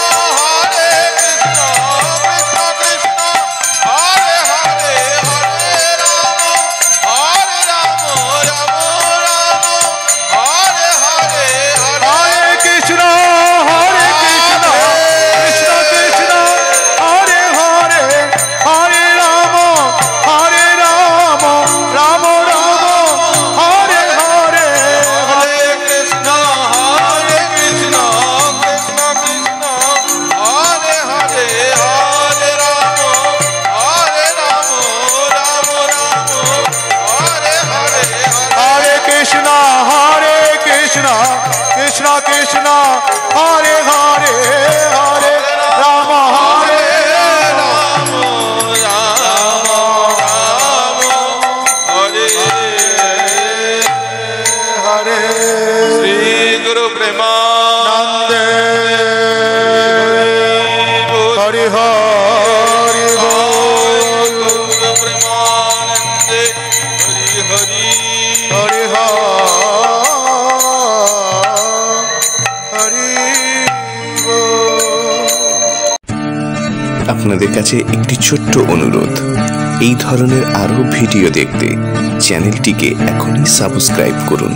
কৃষ্ণ কৃষ্ণ হরে হরে হরে রাম রাম রাম হরে হরে হরে কৃষ্ণ কৃষ্ণ কৃষ্ণ হরে হরে হরে রাম রাম রাম হরে হরে হরে কৃষ্ণ কৃষ্ণ কৃষ্ণ হরে হরে হরে রাম রাম হরে হরে হরে কৃষ্ণ কৃষ্ণ কৃষ্ণ হরে হরে হরে রাম হরে রাম হরে হরে শ্রী গুরু প্রেমানন্দে হরি হরি বল গুরু প্রেমানন্দে হরি হরি হরি বল। আপনাদের কাছে একটি ছোট্ট অনুরোধ, এই ধরনের আরও ভিডিও দেখতে চ্যানেলটিকে এখনই সাবস্ক্রাইব করুন।